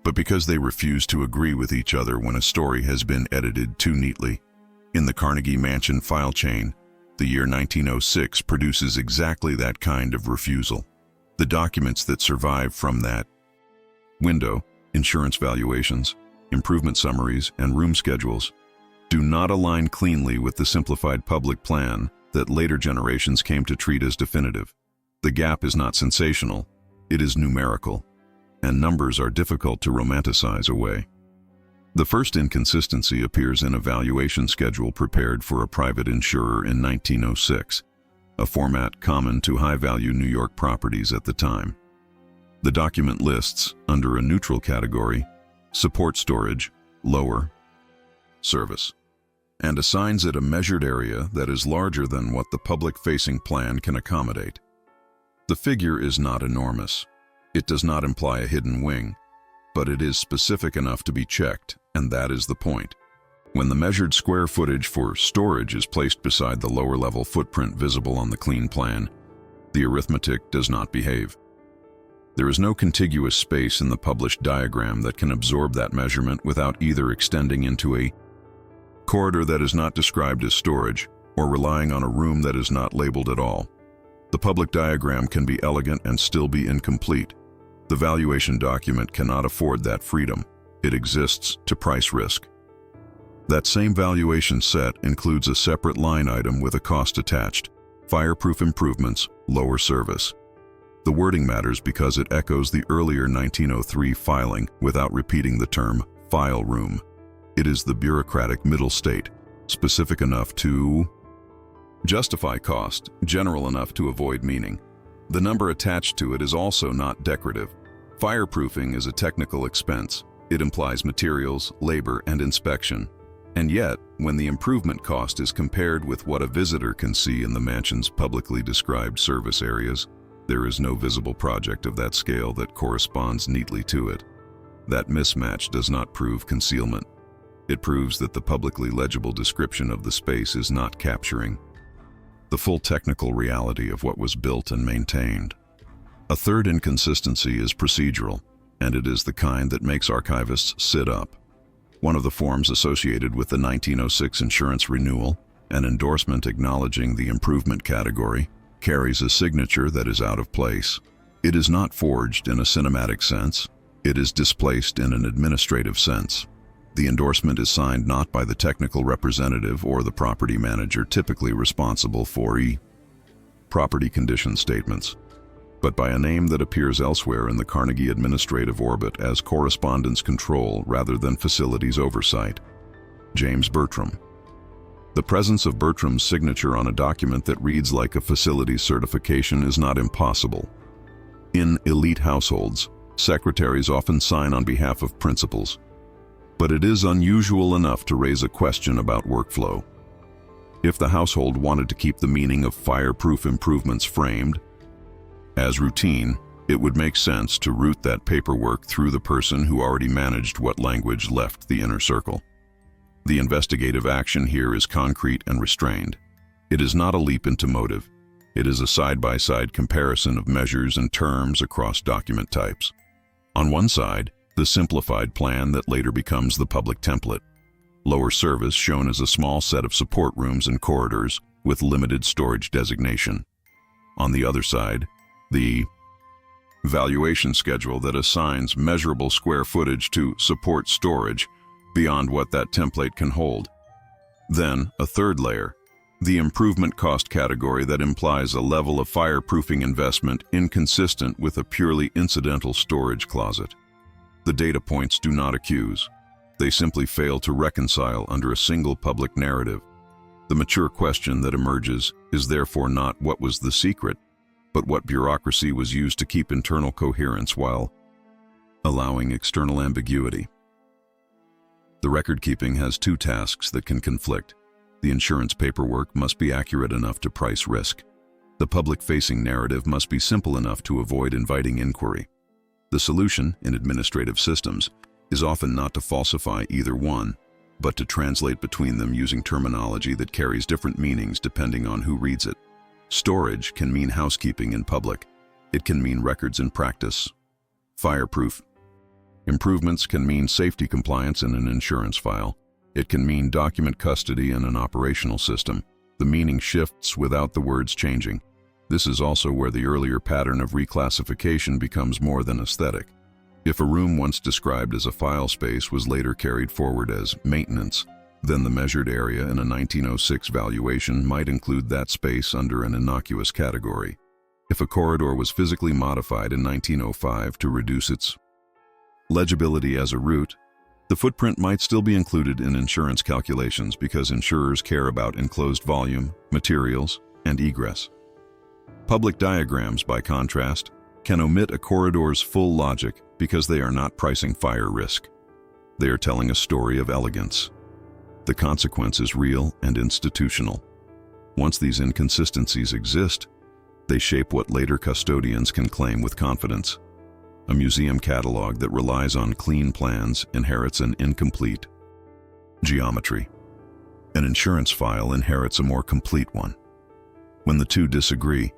but because they refuse to agree with each other when a story has been edited too neatly. In the Carnegie Mansion file chain, the year 1906 produces exactly that kind of refusal. The documents that survive from that window, insurance valuations, improvement summaries, and room schedules, do not align cleanly with the simplified public plan that later generations came to treat as definitive. The gap is not sensational, it is numerical, and numbers are difficult to romanticize away. The first inconsistency appears in a valuation schedule prepared for a private insurer in 1906, a format common to high-value New York properties at the time. The document lists, under a neutral category, support storage, lower service, and assigns it a measured area that is larger than what the public-facing plan can accommodate. The figure is not enormous. It does not imply a hidden wing, but it is specific enough to be checked, and that is the point. When the measured square footage for storage is placed beside the lower-level footprint visible on the clean plan, the arithmetic does not behave. There is no contiguous space in the published diagram that can absorb that measurement without either extending into a corridor that is not described as storage or relying on a room that is not labeled at all. The public diagram can be elegant and still be incomplete. The valuation document cannot afford that freedom. It exists to price risk. That same valuation set includes a separate line item with a cost attached: fireproof improvements, lower service. The wording matters because it echoes the earlier 1903 filing without repeating the term file room. It is the bureaucratic middle state, specific enough to justify cost, general enough to avoid meaning. The number attached to it is also not decorative. Fireproofing is a technical expense. It implies materials, labor, and inspection. And yet, when the improvement cost is compared with what a visitor can see in the mansion's publicly described service areas, there is no visible project of that scale that corresponds neatly to it. That mismatch does not prove concealment. It proves that the publicly legible description of the space is not capturing the full technical reality of what was built and maintained. A third inconsistency is procedural, and it is the kind that makes archivists sit up. One of the forms associated with the 1906 insurance renewal, an endorsement acknowledging the improvement category, carries a signature that is out of place. It is not forged in a cinematic sense. It is displaced in an administrative sense. The endorsement is signed not by the technical representative or the property manager typically responsible for property condition statements, but by a name that appears elsewhere in the Carnegie administrative orbit as correspondence control rather than facilities oversight: James Bertram. The presence of Bertram's signature on a document that reads like a facilities certification is not impossible. In elite households, secretaries often sign on behalf of principals, but it is unusual enough to raise a question about workflow. If the household wanted to keep the meaning of fireproof improvements framed as routine, it would make sense to route that paperwork through the person who already managed what language left the inner circle. The investigative action here is concrete and restrained. It is not a leap into motive. It is a side-by-side comparison of measures and terms across document types. On one side, the simplified plan that later becomes the public template. Lower service shown as a small set of support rooms and corridors with limited storage designation. On the other side, the valuation schedule that assigns measurable square footage to support storage beyond what that template can hold. Then, a third layer, the improvement cost category that implies a level of fireproofing investment inconsistent with a purely incidental storage closet. The data points do not accuse. They simply fail to reconcile under a single public narrative. The mature question that emerges is therefore not what was the secret, but what bureaucracy was used to keep internal coherence while allowing external ambiguity. The record-keeping has two tasks that can conflict. The insurance paperwork must be accurate enough to price risk. The public-facing narrative must be simple enough to avoid inviting inquiry. The solution, in administrative systems, is often not to falsify either one, but to translate between them using terminology that carries different meanings depending on who reads it. Storage can mean housekeeping in public. It can mean records in practice. Fireproof improvements can mean safety compliance in an insurance file. It can mean document custody in an operational system. The meaning shifts without the words changing. This is also where the earlier pattern of reclassification becomes more than aesthetic. If a room once described as a file space was later carried forward as maintenance, then the measured area in a 1906 valuation might include that space under an innocuous category. If a corridor was physically modified in 1905 to reduce its legibility as a route, the footprint might still be included in insurance calculations because insurers care about enclosed volume, materials, and egress. Public diagrams, by contrast, can omit a corridor's full logic because they are not pricing fire risk. They are telling a story of elegance. The consequence is real and institutional. Once these inconsistencies exist, they shape what later custodians can claim with confidence. A museum catalog that relies on clean plans inherits an incomplete geometry. An insurance file inherits a more complete one. When the two disagree,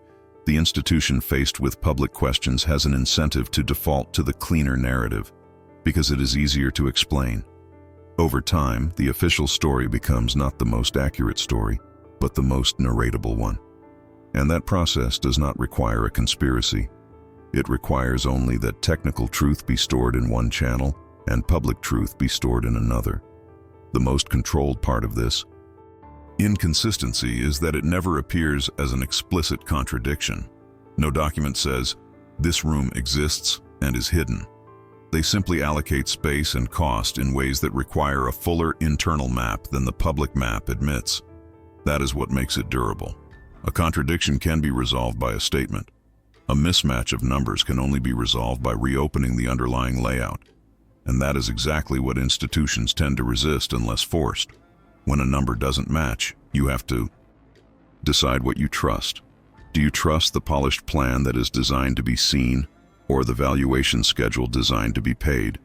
the institution faced with public questions has an incentive to default to the cleaner narrative because it is easier to explain. Over time, the official story becomes not the most accurate story, but the most narratable one. And that process does not require a conspiracy. It requires only that technical truth be stored in one channel and public truth be stored in another. The most controlled part of this inconsistency is that it never appears as an explicit contradiction. No document says, "This room exists and is hidden." They simply allocate space and cost in ways that require a fuller internal map than the public map admits. That is what makes it durable. A contradiction can be resolved by a statement. A mismatch of numbers can only be resolved by reopening the underlying layout. And that is exactly what institutions tend to resist unless forced. When a number doesn't match, you have to decide what you trust. Do you trust the polished plan that is designed to be seen, or the valuation schedule designed to be paid?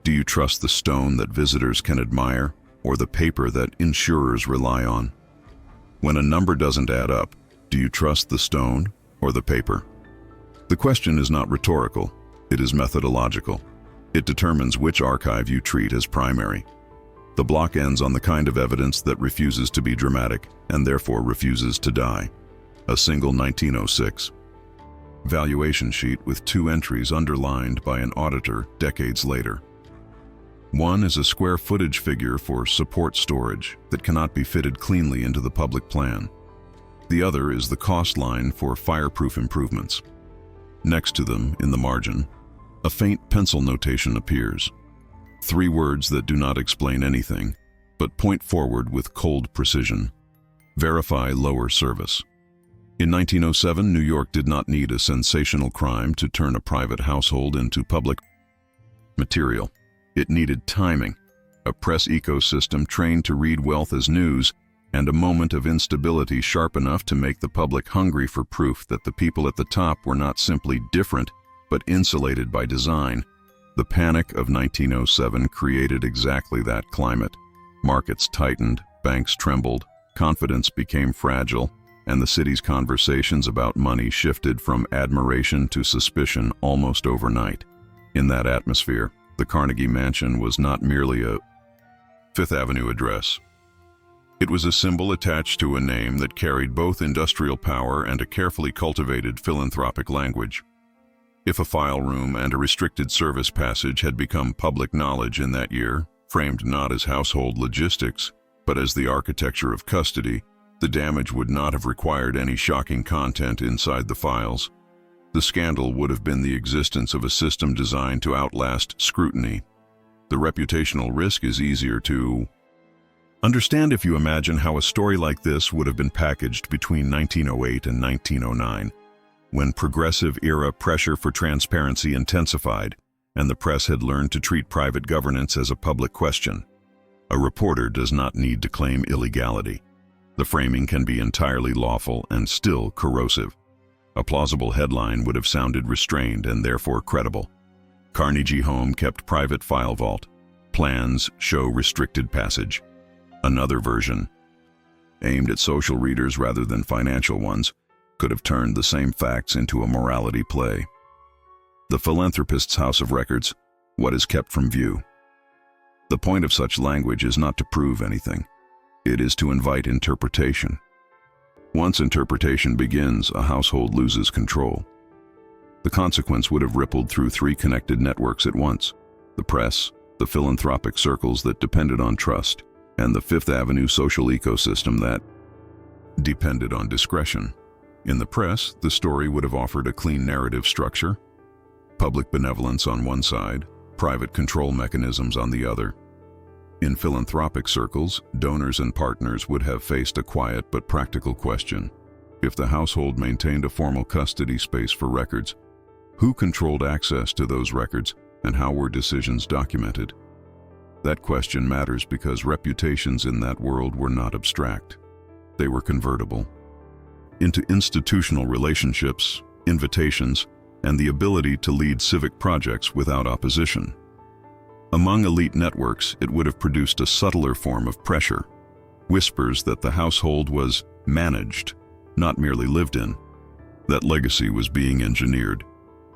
Do you trust the stone that visitors can admire, or the paper that insurers rely on? When a number doesn't add up, do you trust the stone or the paper? The question is not rhetorical, it is methodological. It determines which archive you treat as primary. The block ends on the kind of evidence that refuses to be dramatic and therefore refuses to die. A single 1906 valuation sheet with 2 entries underlined by an auditor decades later. One is a square footage figure for support storage that cannot be fitted cleanly into the public plan. The other is the cost line for fireproof improvements. Next to them, in the margin, a faint pencil notation appears. 3 words that do not explain anything, but point forward with cold precision. Verify lower service. In 1907, New York did not need a sensational crime to turn a private household into public material. It needed timing, a press ecosystem trained to read wealth as news, and a moment of instability sharp enough to make the public hungry for proof that the people at the top were not simply different, but insulated by design. The panic of 1907 created exactly that climate. Markets tightened, banks trembled, confidence became fragile, and the city's conversations about money shifted from admiration to suspicion almost overnight. In that atmosphere, the Carnegie Mansion was not merely a Fifth Avenue address. It was a symbol attached to a name that carried both industrial power and a carefully cultivated philanthropic language. If a file room and a restricted service passage had become public knowledge in that year, framed not as household logistics, but as the architecture of custody, the damage would not have required any shocking content inside the files. The scandal would have been the existence of a system designed to outlast scrutiny. The reputational risk is easier to understand if you imagine how a story like this would have been packaged between 1908 and 1909, when progressive-era pressure for transparency intensified, and the press had learned to treat private governance as a public question. A reporter does not need to claim illegality. The framing can be entirely lawful and still corrosive. A plausible headline would have sounded restrained and therefore credible. Carnegie Home kept private file vault. Plans show restricted passage. Another version, aimed at social readers rather than financial ones, could have turned the same facts into a morality play. The philanthropist's house of records, what is kept from view. The point of such language is not to prove anything. It is to invite interpretation. Once interpretation begins, a household loses control. The consequence would have rippled through 3 connected networks at once: the press, the philanthropic circles that depended on trust, and the Fifth Avenue social ecosystem that depended on discretion. In the press, the story would have offered a clean narrative structure: public benevolence on one side, private control mechanisms on the other. In philanthropic circles, donors and partners would have faced a quiet but practical question. If the household maintained a formal custody space for records, who controlled access to those records and how were decisions documented? That question matters because reputations in that world were not abstract. They were convertible into institutional relationships, invitations, and the ability to lead civic projects without opposition. Among elite networks, it would have produced a subtler form of pressure, whispers that the household was managed, not merely lived in, that legacy was being engineered,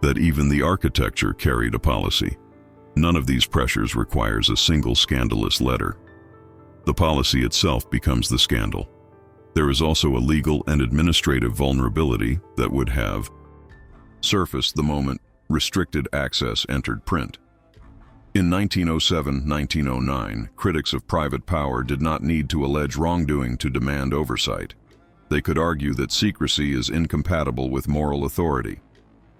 that even the architecture carried a policy. None of these pressures requires a single scandalous letter. The policy itself becomes the scandal. There is also a legal and administrative vulnerability that would have surfaced the moment restricted access entered print. In 1907-1909, critics of private power did not need to allege wrongdoing to demand oversight. They could argue that secrecy is incompatible with moral authority.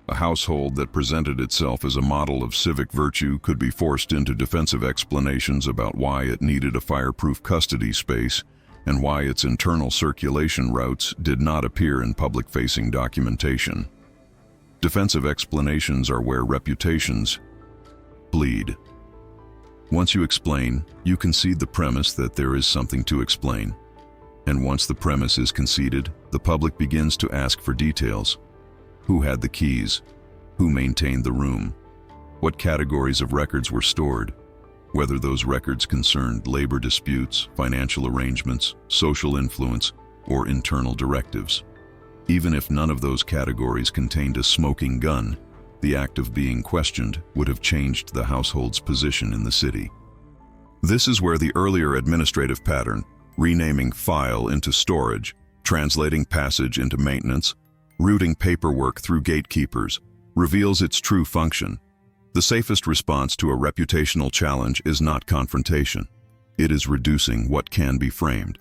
A household that presented itself as a model of civic virtue could be forced into defensive explanations about why it needed a fireproof custody space and why its internal circulation routes did not appear in public-facing documentation. Defensive explanations are where reputations bleed. Once you explain, you concede the premise that there is something to explain. And once the premise is conceded, the public begins to ask for details. Who had the keys? Who maintained the room? What categories of records were stored? Whether those records concerned labor disputes, financial arrangements, social influence, or internal directives. Even if none of those categories contained a smoking gun, the act of being questioned would have changed the household's position in the city. This is where the earlier administrative pattern, renaming file into storage, translating passage into maintenance, routing paperwork through gatekeepers, reveals its true function. The safest response to a reputational challenge is not confrontation. It is reducing what can be framed.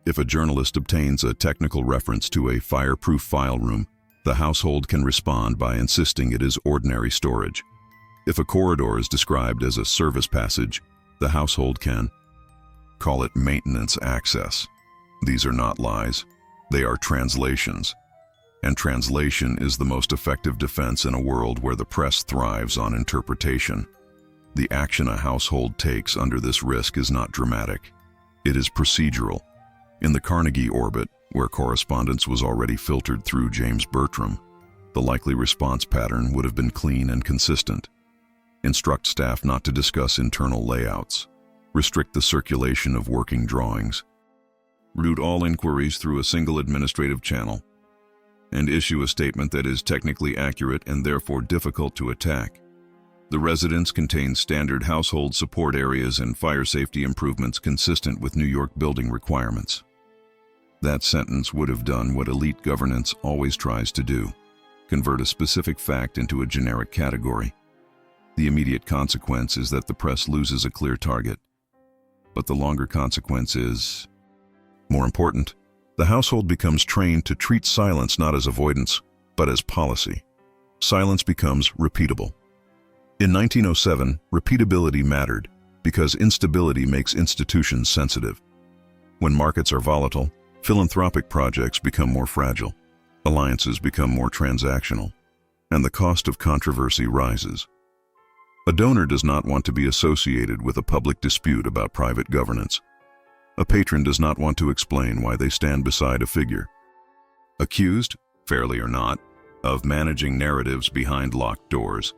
If a journalist obtains a technical reference to a fireproof file room, the household can respond by insisting it is ordinary storage. If a corridor is described as a service passage, the household can call it maintenance access. These are not lies. They are translations. And translation is the most effective defense in a world where the press thrives on interpretation. The action a household takes under this risk is not dramatic. It is procedural. In the Carnegie orbit, where correspondence was already filtered through James Bertram, the likely response pattern would have been clean and consistent. Instruct staff not to discuss internal layouts. Restrict the circulation of working drawings. Route all inquiries through a single administrative channel. And issue a statement that is technically accurate and therefore difficult to attack. The residence contains standard household support areas and fire safety improvements consistent with New York building requirements. That sentence would have done what elite governance always tries to do: convert a specific fact into a generic category. The immediate consequence is that the press loses a clear target. But the longer consequence is more important. The household becomes trained to treat silence not as avoidance, but as policy. Silence becomes repeatable. In 1907, repeatability mattered because instability makes institutions sensitive. When markets are volatile, philanthropic projects become more fragile, alliances become more transactional, and the cost of controversy rises. A donor does not want to be associated with a public dispute about private governance. A patron does not want to explain why they stand beside a figure. Accused, fairly or not, of managing narratives behind locked doors.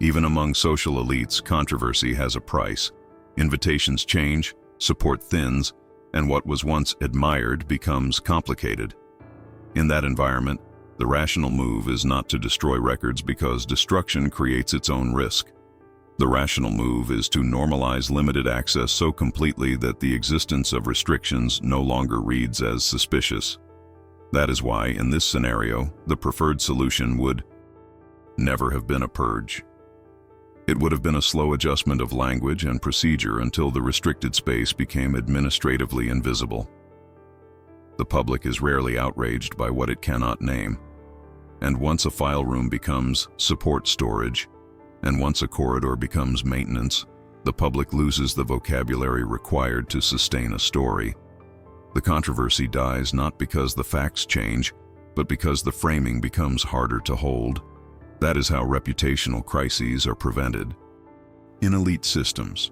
Even among social elites, controversy has a price. Invitations change, support thins, and what was once admired becomes complicated. In that environment, the rational move is not to destroy records because destruction creates its own risk. The rational move is to normalize limited access so completely that the existence of restrictions no longer reads as suspicious. That is why, in this scenario, the preferred solution would never have been a purge. It would have been a slow adjustment of language and procedure until the restricted space became administratively invisible. The public is rarely outraged by what it cannot name. And once a file room becomes support storage, and once a corridor becomes maintenance, the public loses the vocabulary required to sustain a story. The controversy dies not because the facts change, but because the framing becomes harder to hold. That is how reputational crises are prevented. In elite systems,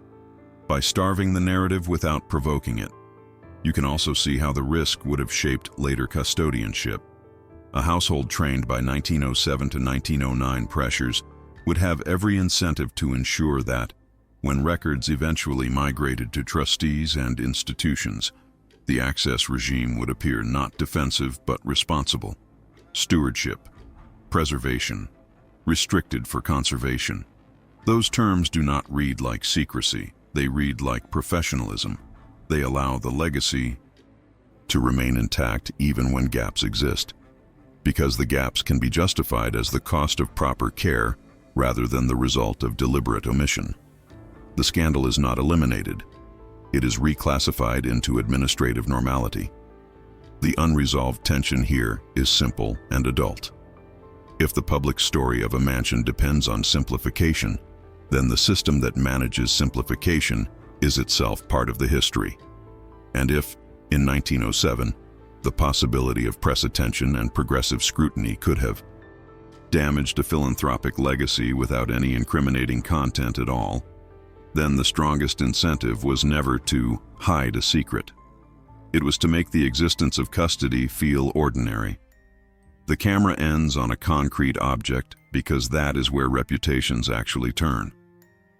by starving the narrative without provoking it. You can also see how the risk would have shaped later custodianship. A household trained by 1907 to 1909 pressures would have every incentive to ensure that, when records eventually migrated to trustees and institutions, the access regime would appear not defensive but responsible. Stewardship, preservation, restricted for conservation. Those terms do not read like secrecy, they read like professionalism. They allow the legacy to remain intact even when gaps exist, because the gaps can be justified as the cost of proper care rather than the result of deliberate omission. The scandal is not eliminated. It is reclassified into administrative normality. The unresolved tension here is simple and adult. If the public story of a mansion depends on simplification, then the system that manages simplification is itself part of the history. And if, in 1907, the possibility of press attention and progressive scrutiny could have damaged a philanthropic legacy without any incriminating content at all, then the strongest incentive was never to hide a secret. It was to make the existence of custody feel ordinary. The camera ends on a concrete object because that is where reputations actually turn.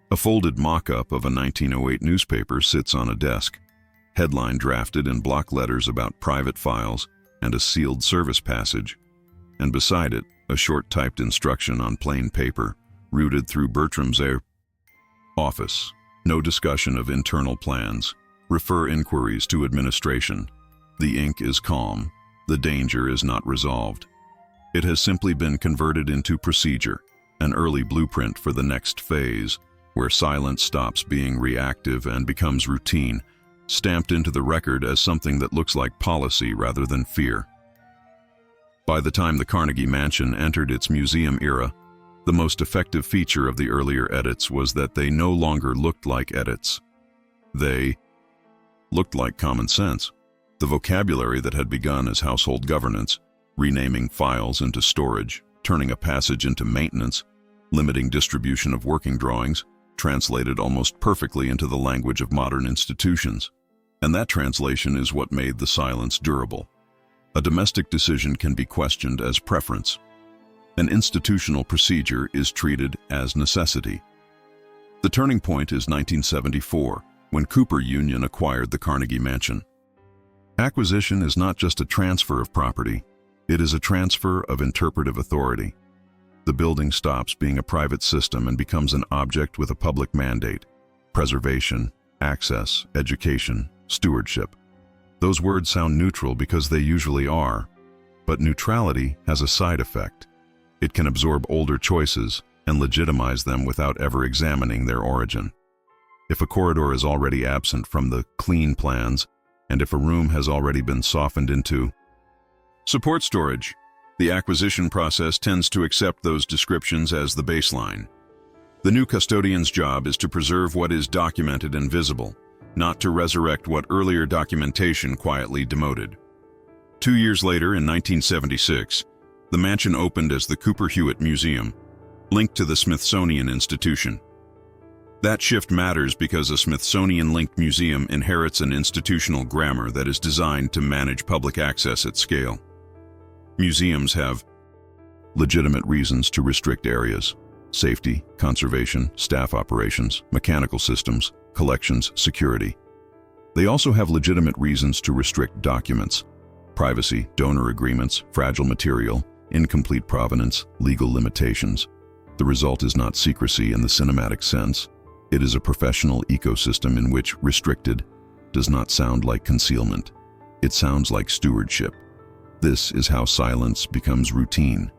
A folded mock-up of a 1908 newspaper sits on a desk, headline drafted in block letters about private files and a sealed service passage, and beside it, a short typed instruction on plain paper, routed through Bertram's office. No discussion of internal plans. Refer inquiries to administration. The ink is calm. The danger is not resolved. It has simply been converted into procedure, an early blueprint for the next phase, where silence stops being reactive and becomes routine, stamped into the record as something that looks like policy rather than fear. By the time the Carnegie Mansion entered its museum era, the most effective feature of the earlier edits was that they no longer looked like edits. They looked like common sense. The vocabulary that had begun as household governance, renaming files into storage, turning a passage into maintenance, limiting distribution of working drawings, translated almost perfectly into the language of modern institutions. And that translation is what made the silence durable. A domestic decision can be questioned as preference. An institutional procedure is treated as necessity. The turning point is 1974, when Cooper Union acquired the Carnegie Mansion. Acquisition is not just a transfer of property, it is a transfer of interpretive authority. The building stops being a private system and becomes an object with a public mandate: preservation, access, education, stewardship. Those words sound neutral because they usually are, but neutrality has a side effect. It can absorb older choices and legitimize them without ever examining their origin. If a corridor is already absent from the clean plans, and if a room has already been softened into support storage, the acquisition process tends to accept those descriptions as the baseline. The new custodian's job is to preserve what is documented and visible, not to resurrect what earlier documentation quietly demoted. 2 years later, in 1976, the mansion opened as the Cooper Hewitt Museum, linked to the Smithsonian Institution. That shift matters because a Smithsonian-linked museum inherits an institutional grammar that is designed to manage public access at scale. Museums have legitimate reasons to restrict areas: safety, conservation, staff operations, mechanical systems, collections, security. They also have legitimate reasons to restrict documents: privacy, donor agreements, fragile material, incomplete provenance, legal limitations. The result is not secrecy in the cinematic sense. It is a professional ecosystem in which restricted does not sound like concealment. It sounds like stewardship. This is how silence becomes routine.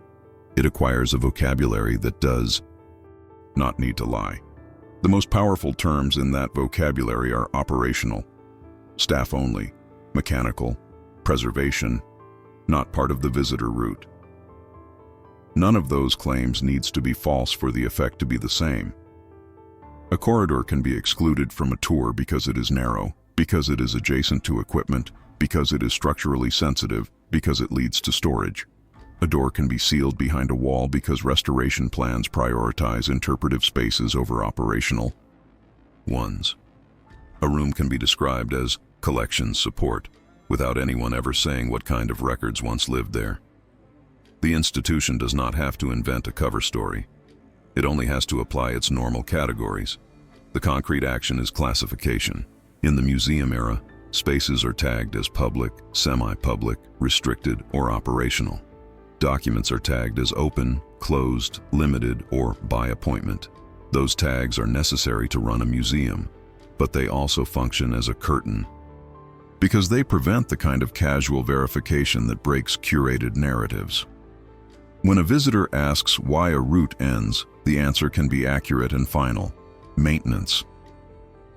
It acquires a vocabulary that does not need to lie. The most powerful terms in that vocabulary are operational, staff only, mechanical, preservation, not part of the visitor route. None of those claims needs to be false for the effect to be the same. A corridor can be excluded from a tour because it is narrow, because it is adjacent to equipment, because it is structurally sensitive, because it leads to storage. A door can be sealed behind a wall because restoration plans prioritize interpretive spaces over operational ones. A room can be described as collections support, without anyone ever saying what kind of records once lived there. The institution does not have to invent a cover story. It only has to apply its normal categories. The concrete action is classification. In the museum era, spaces are tagged as public, semi-public, restricted, or operational. Documents are tagged as open, closed, limited, or by appointment. Those tags are necessary to run a museum, but they also function as a curtain. because they prevent the kind of casual verification that breaks curated narratives. When a visitor asks why a route ends, the answer can be accurate and final: maintenance.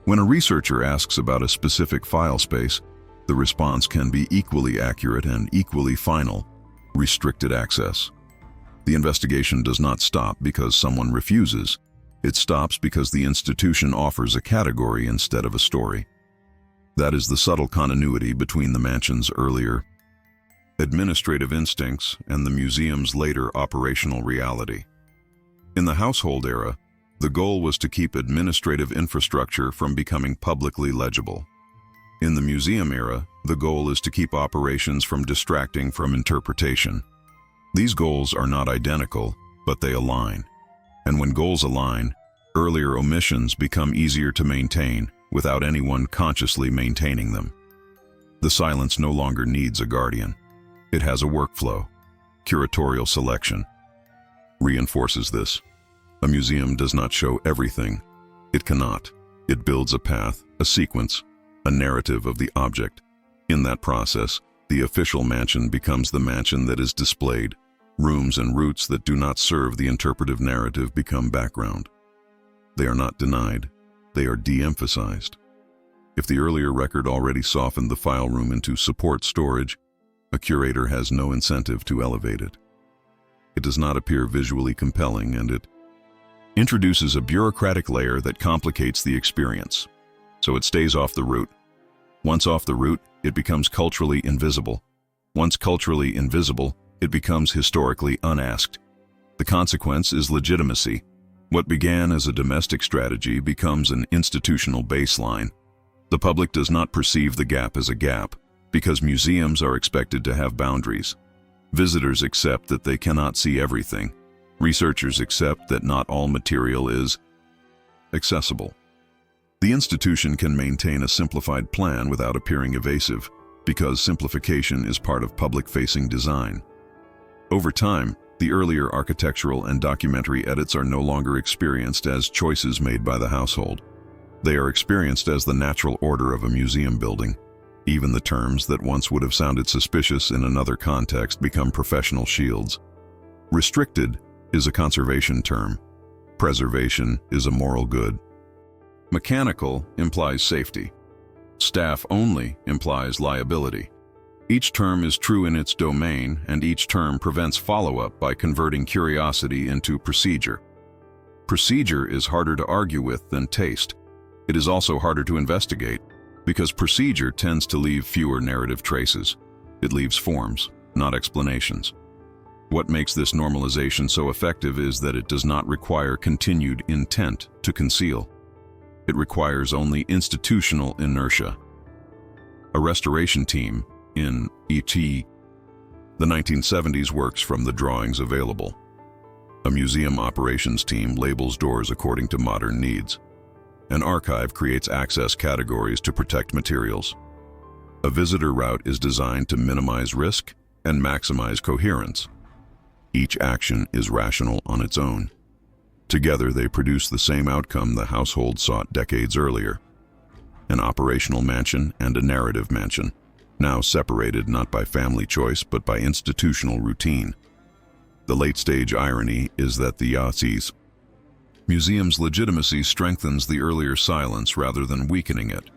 When a researcher asks about a specific file space, the response can be equally accurate and equally final: restricted access. The investigation does not stop because someone refuses. It stops because the institution offers a category instead of a story. That is the subtle continuity between the mansion's earlier administrative instincts and the museum's later operational reality. In the household era, the goal was to keep administrative infrastructure from becoming publicly legible. In the museum era, the goal is to keep operations from distracting from interpretation. These goals are not identical, but they align. And when goals align, earlier omissions become easier to maintain without anyone consciously maintaining them. The silence no longer needs a guardian. It has a workflow. Curatorial selection reinforces this. A museum does not show everything. It cannot. It builds a path, a sequence, a narrative of the object. In that process, the official mansion becomes the mansion that is displayed. Rooms and routes that do not serve the interpretive narrative become background. They are not denied. They are de-emphasized. If the earlier record already softened the file room into support storage, a curator has no incentive to elevate it. It does not appear visually compelling, and it introduces a bureaucratic layer that complicates the experience. So it stays off the route. Once off the route, it becomes culturally invisible. Once culturally invisible, it becomes historically unasked. The consequence is legitimacy. What began as a domestic strategy becomes an institutional baseline. The public does not perceive the gap as a gap, because museums are expected to have boundaries. Visitors accept that they cannot see everything. Researchers accept that not all material is accessible. The institution can maintain a simplified plan without appearing evasive, because simplification is part of public-facing design. Over time, the earlier architectural and documentary edits are no longer experienced as choices made by the household. They are experienced as the natural order of a museum building. Even the terms that once would have sounded suspicious in another context become professional shields. Restricted is a conservation term. Preservation is a moral good. Mechanical implies safety. Staff only implies liability. Each term is true in its domain, and each term prevents follow-up by converting curiosity into procedure. Procedure is harder to argue with than taste. It is also harder to investigate, because procedure tends to leave fewer narrative traces. It leaves forms, not explanations. What makes this normalization so effective is that it does not require continued intent to conceal. It requires only institutional inertia. A restoration team in E.T. the 1970s works from the drawings available. A museum operations team labels doors according to modern needs. An archive creates access categories to protect materials. A visitor route is designed to minimize risk and maximize coherence. Each action is rational on its own. Together, they produce the same outcome the household sought decades earlier: an operational mansion and a narrative mansion, now separated not by family choice but by institutional routine. The late-stage irony is that the Yahtzee's museum's legitimacy strengthens the earlier silence rather than weakening it.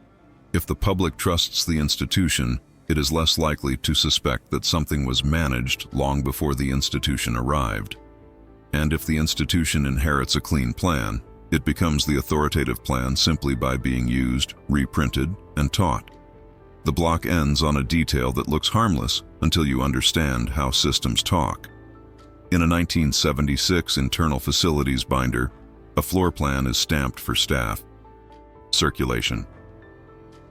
If the public trusts the institution, it is less likely to suspect that something was managed long before the institution arrived. And if the institution inherits a clean plan, it becomes the authoritative plan simply by being used, reprinted, and taught. The block ends on a detail that looks harmless until you understand how systems talk. In a 1976 internal facilities binder, a floor plan is stamped for staff. Circulation.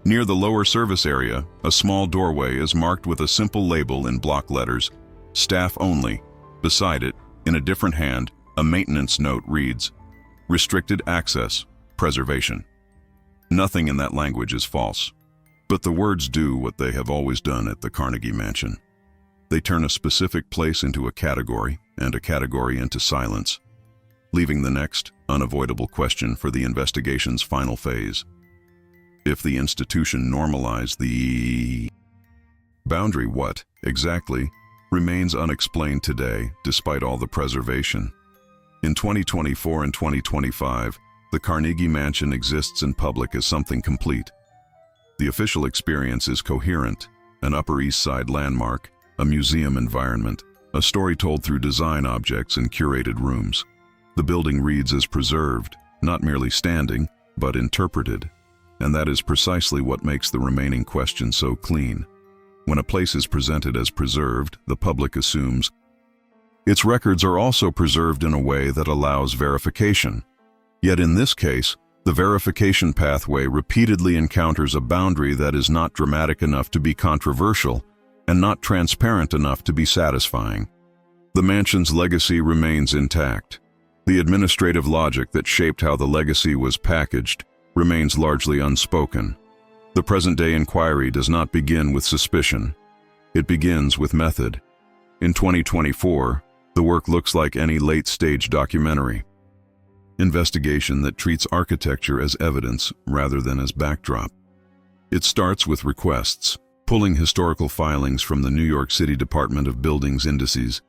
Near the lower service area, a small doorway is marked with a simple label in block letters, "Staff Only." Beside it, in a different hand, a maintenance note reads, "Restricted access, preservation." Nothing in that language is false, but the words do what they have always done at the Carnegie Mansion. They turn a specific place into a category, and a category into silence, leaving the next, unavoidable question for the investigation's final phase. If the institution normalized the boundary, what, exactly, remains unexplained today, despite all the preservation. In 2024 and 2025, the Carnegie Mansion exists in public as something complete. The official experience is coherent, an Upper East Side landmark, a museum environment, a story told through design objects and curated rooms. The building reads as preserved, not merely standing, but interpreted. And that is precisely what makes the remaining question so clean. When a place is presented as preserved, the public assumes its records are also preserved in a way that allows verification. Yet in this case, the verification pathway repeatedly encounters a boundary that is not dramatic enough to be controversial and not transparent enough to be satisfying. The mansion's legacy remains intact. The administrative logic that shaped how the legacy was packaged remains largely unspoken. The present-day inquiry does not begin with suspicion. It begins with method. In 2024, the work looks like any late-stage documentary. Investigation that treats architecture as evidence rather than as backdrop. It starts with requests, pulling historical filings from the New York City Department of Buildings indices,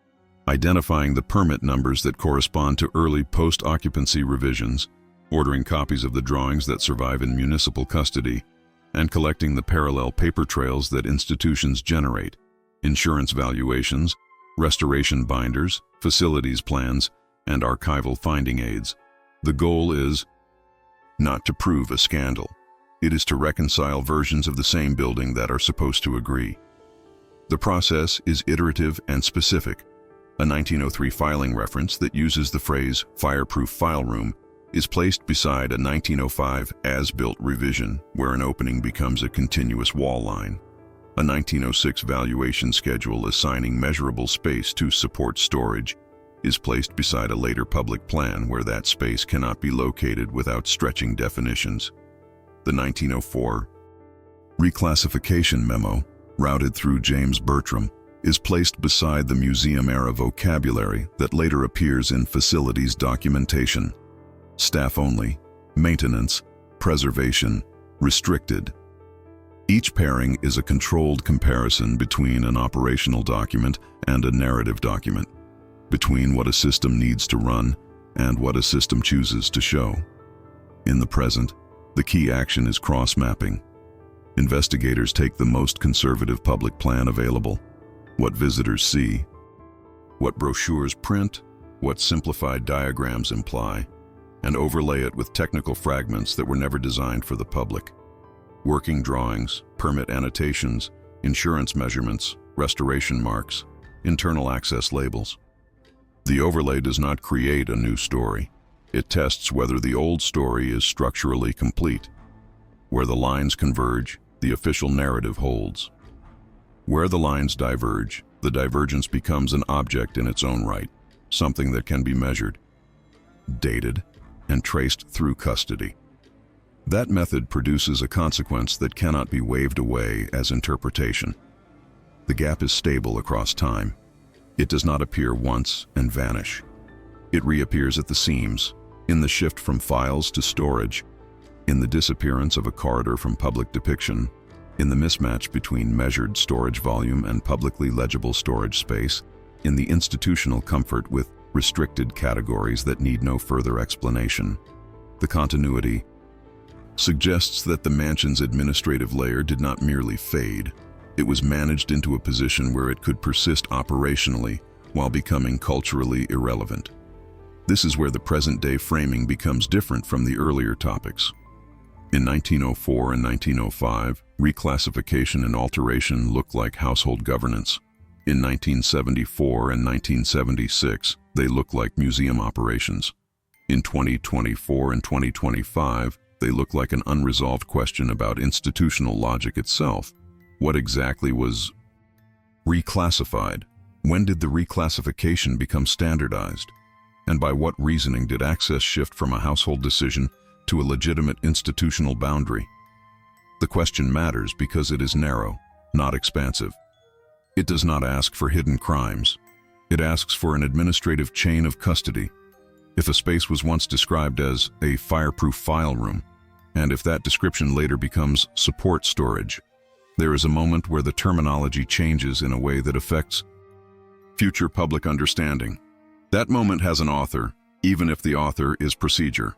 identifying the permit numbers that correspond to early post-occupancy revisions, ordering copies of the drawings that survive in municipal custody, and collecting the parallel paper trails that institutions generate, insurance valuations, restoration binders, facilities plans, and archival finding aids. The goal is not to prove a scandal. It is to reconcile versions of the same building that are supposed to agree. The process is iterative and specific. A 1903 filing reference that uses the phrase fireproof file room is placed beside a 1905 as-built revision where an opening becomes a continuous wall line. A 1906 valuation schedule assigning measurable space to support storage is placed beside a later public plan where that space cannot be located without stretching definitions. The 1904 reclassification memo, routed through James Bertram, is placed beside the museum-era vocabulary that later appears in facilities documentation. Staff only, maintenance, preservation, restricted. Each pairing is a controlled comparison between an operational document and a narrative document, between what a system needs to run and what a system chooses to show. In the present, the key action is cross-mapping. Investigators take the most conservative public plan available, what visitors see, what brochures print, what simplified diagrams imply, and overlay it with technical fragments that were never designed for the public. Working drawings, permit annotations, insurance measurements, restoration marks, internal access labels. The overlay does not create a new story. It tests whether the old story is structurally complete. Where the lines converge, the official narrative holds. Where the lines diverge, the divergence becomes an object in its own right, something that can be measured, dated, and traced through custody. That method produces a consequence that cannot be waved away as interpretation. The gap is stable across time. It does not appear once and vanish. It reappears at the seams, in the shift from files to storage, in the disappearance of a corridor from public depiction, in the mismatch between measured storage volume and publicly legible storage space, in the institutional comfort with restricted categories that need no further explanation. The continuity suggests that the mansion's administrative layer did not merely fade. It was managed into a position where it could persist operationally while becoming culturally irrelevant. This is where the present-day framing becomes different from the earlier topics. In 1904 and 1905, reclassification and alteration looked like household governance. In 1974 and 1976, they look like museum operations. In 2024 and 2025, they look like an unresolved question about institutional logic itself. What exactly was reclassified? When did the reclassification become standardized? And by what reasoning did access shift from a household decision to a legitimate institutional boundary? The question matters because it is narrow, not expansive. It does not ask for hidden crimes. It asks for an administrative chain of custody. If a space was once described as a fireproof file room, And if that description later becomes support storage, there is a moment where the terminology changes in a way that affects future public understanding. That moment has an author, even if the author is procedure.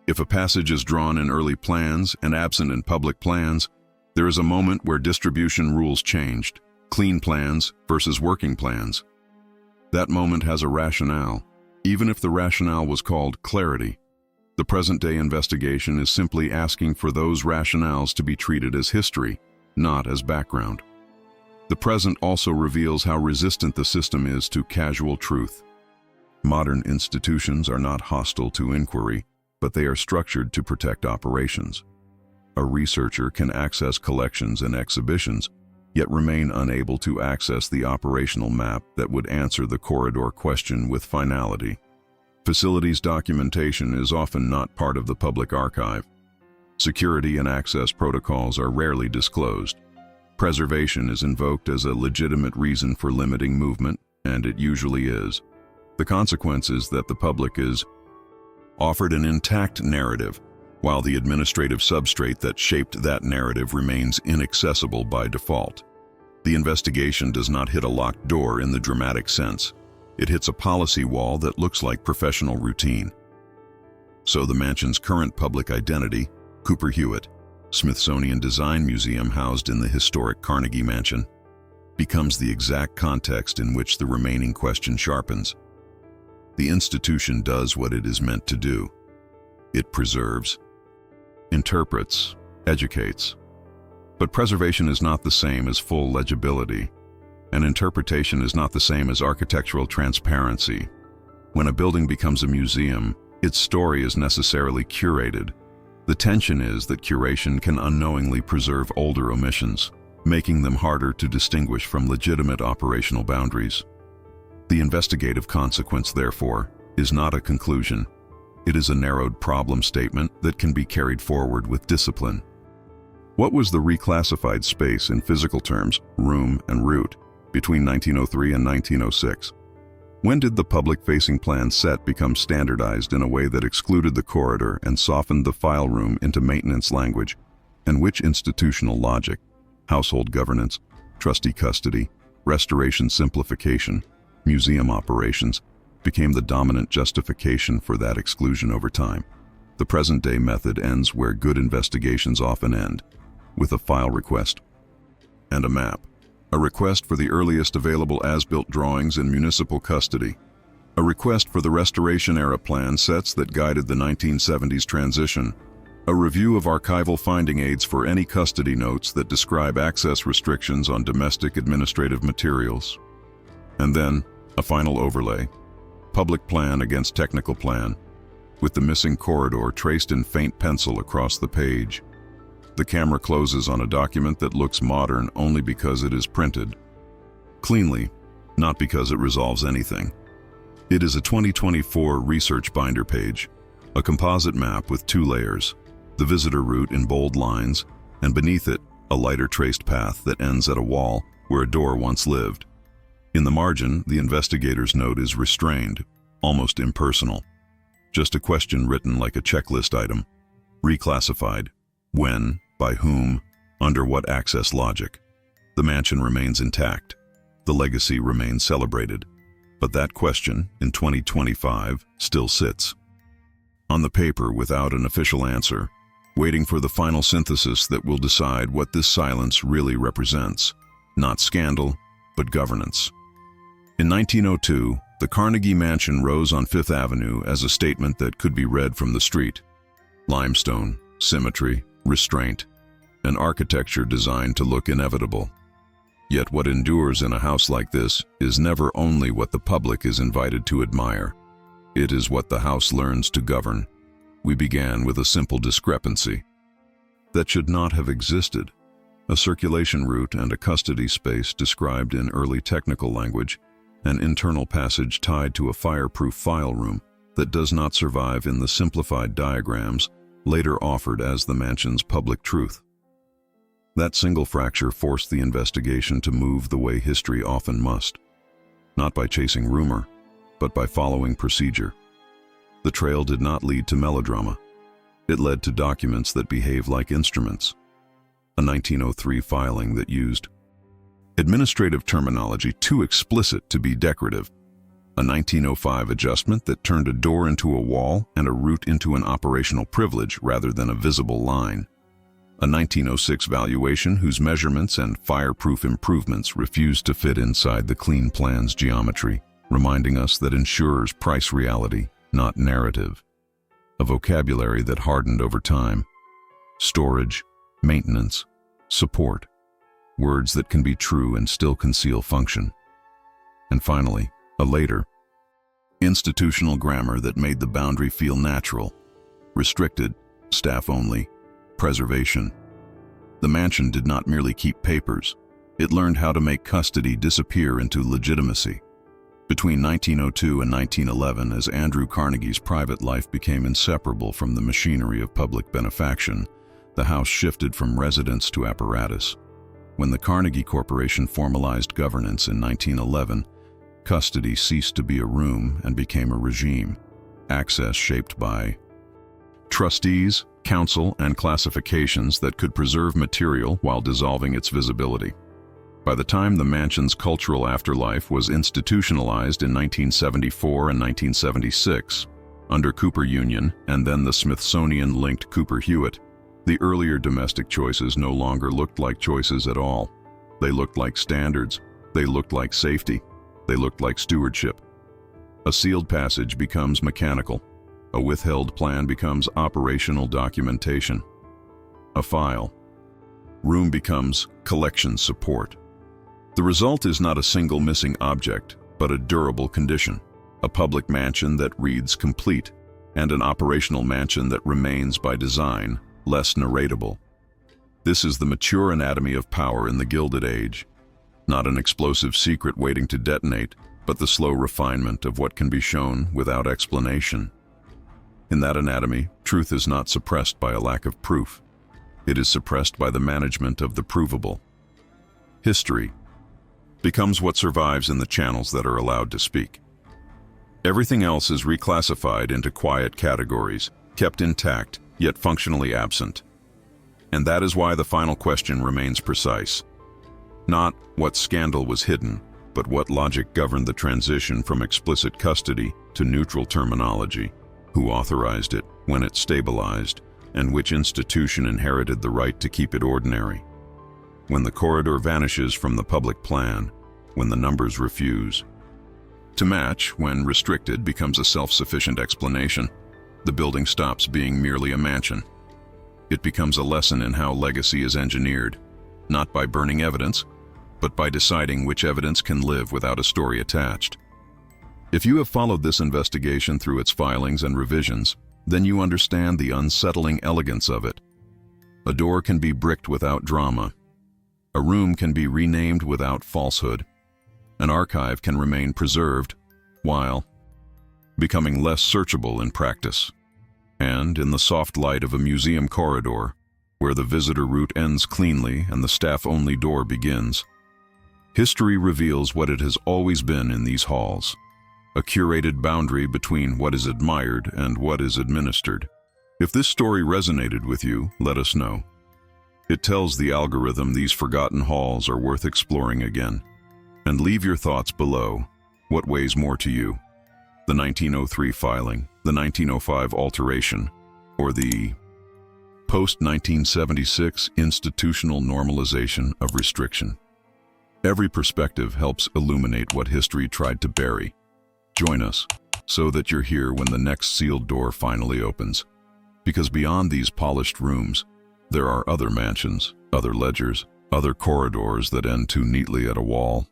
If a passage is drawn in early plans and absent in public plans, there is a moment where distribution rules changed, clean plans versus working plans. That moment has a rationale, even if the rationale was called clarity. The present-day investigation is simply asking for those rationales to be treated as history, not as background. The present also reveals how resistant the system is to casual truth. Modern institutions are not hostile to inquiry, but they are structured to protect operations. A researcher can access collections and exhibitions, yet remain unable to access the operational map that would answer the corridor question with finality. Facilities documentation is often not part of the public archive. Security and access protocols are rarely disclosed. Preservation is invoked as a legitimate reason for limiting movement, and it usually is. The consequence is that the public is offered an intact narrative, while the administrative substrate that shaped that narrative remains inaccessible by default. The investigation does not hit a locked door in the dramatic sense. It hits a policy wall that looks like professional routine. So the mansion's current public identity, Cooper Hewitt, Smithsonian Design Museum housed in the historic Carnegie Mansion, becomes the exact context in which the remaining question sharpens. The institution does what it is meant to do. It preserves, interprets, educates. But preservation is not the same as full legibility, and interpretation is not the same as architectural transparency. When a building becomes a museum, its story is necessarily curated. The tension is that curation can unknowingly preserve older omissions, making them harder to distinguish from legitimate operational boundaries. The investigative consequence, therefore, is not a conclusion. It is a narrowed problem statement that can be carried forward with discipline. What was the reclassified space in physical terms, room and route, between 1903 and 1906? When did the public-facing plan set become standardized in a way that excluded the corridor and softened the file room into maintenance language? And which institutional logic, household governance, trustee custody, restoration simplification, museum operations, became the dominant justification for that exclusion over time? The present-day method ends where good investigations often end, with a file request and a map. A request for the earliest available as-built drawings in municipal custody. A request for the Restoration-era plan sets that guided the 1970s transition. A review of archival finding aids for any custody notes that describe access restrictions on domestic administrative materials. And then, a final overlay. Public plan against technical plan, with the missing corridor traced in faint pencil across the page. The camera closes on a document that looks modern only because it is printed cleanly, not because it resolves anything. It is a 2024 research binder page, a composite map with 2 layers, the visitor route in bold lines, and beneath it, a lighter traced path that ends at a wall where a door once lived. In the margin, the investigator's note is restrained, almost impersonal. Just a question written like a checklist item. Reclassified. When, by whom, under what access logic? The mansion remains intact. The legacy remains celebrated. But that question, in 2025, still sits on the paper without an official answer, waiting for the final synthesis that will decide what this silence really represents. Not scandal, but governance. In 1902, the Carnegie Mansion rose on Fifth Avenue as a statement that could be read from the street. Limestone, symmetry, restraint, an architecture designed to look inevitable. Yet what endures in a house like this is never only what the public is invited to admire. It is what the house learns to govern. We began with a simple discrepancy that should not have existed. A circulation route and a custody space described in early technical language, an internal passage tied to a fireproof file room that does not survive in the simplified diagrams later offered as the mansion's public truth. That single fracture forced the investigation to move the way history often must, not by chasing rumor, but by following procedure. The trail did not lead to melodrama. It led to documents that behave like instruments. A 1903 filing that used administrative terminology too explicit to be decorative. A 1905 adjustment that turned a door into a wall and a route into an operational privilege rather than a visible line. A 1906 valuation whose measurements and fireproof improvements refused to fit inside the clean plan's geometry, reminding us that insurers price reality, not narrative. A vocabulary that hardened over time. Storage, maintenance, support. Words that can be true and still conceal function. And finally, a later, institutional grammar that made the boundary feel natural, restricted, staff only, preservation. The mansion did not merely keep papers, it learned how to make custody disappear into legitimacy. Between 1902 and 1911, as Andrew Carnegie's private life became inseparable from the machinery of public benefaction, the house shifted from residence to apparatus. When the Carnegie Corporation formalized governance in 1911, custody ceased to be a room and became a regime, access shaped by trustees, counsel, and classifications that could preserve material while dissolving its visibility. By the time the mansion's cultural afterlife was institutionalized in 1974 and 1976, under Cooper Union and then the Smithsonian-linked Cooper Hewitt, the earlier domestic choices no longer looked like choices at all. They looked like standards, they looked like safety, they looked like stewardship. A sealed passage becomes mechanical. A withheld plan becomes operational documentation. A file. Room becomes collection support. The result is not a single missing object, but a durable condition. A public mansion that reads complete, and an operational mansion that remains by design, less narratable. This is the mature anatomy of power in the Gilded Age. Not an explosive secret waiting to detonate, but the slow refinement of what can be shown without explanation. In that anatomy, truth is not suppressed by a lack of proof. It is suppressed by the management of the provable. History becomes what survives in the channels that are allowed to speak. Everything else is reclassified into quiet categories, kept intact, yet functionally absent. And that is why the final question remains precise. Not what scandal was hidden, but what logic governed the transition from explicit custody to neutral terminology, who authorized it, when it stabilized, and which institution inherited the right to keep it ordinary. When the corridor vanishes from the public plan, when the numbers refuse to match, when restricted becomes a self-sufficient explanation, the building stops being merely a mansion. It becomes a lesson in how legacy is engineered, not by burning evidence, but by deciding which evidence can live without a story attached. If you have followed this investigation through its filings and revisions, then you understand the unsettling elegance of it. A door can be bricked without drama. A room can be renamed without falsehood. An archive can remain preserved, while becoming less searchable in practice. And in the soft light of a museum corridor, where the visitor route ends cleanly and the staff-only door begins, history reveals what it has always been in these halls. A curated boundary between what is admired and what is administered. If this story resonated with you, let us know. It tells the algorithm these forgotten halls are worth exploring again. And leave your thoughts below. What weighs more to you? The 1903 filing, the 1905 alteration, or the post-1976 institutional normalization of restriction? Every perspective helps illuminate what history tried to bury. Join us, so that you're here when the next sealed door finally opens. Because beyond these polished rooms, there are other mansions, other ledgers, other corridors that end too neatly at a wall.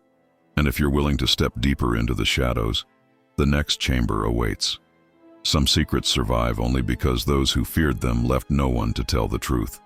And if you're willing to step deeper into the shadows, the next chamber awaits. Some secrets survive only because those who feared them left no one to tell the truth.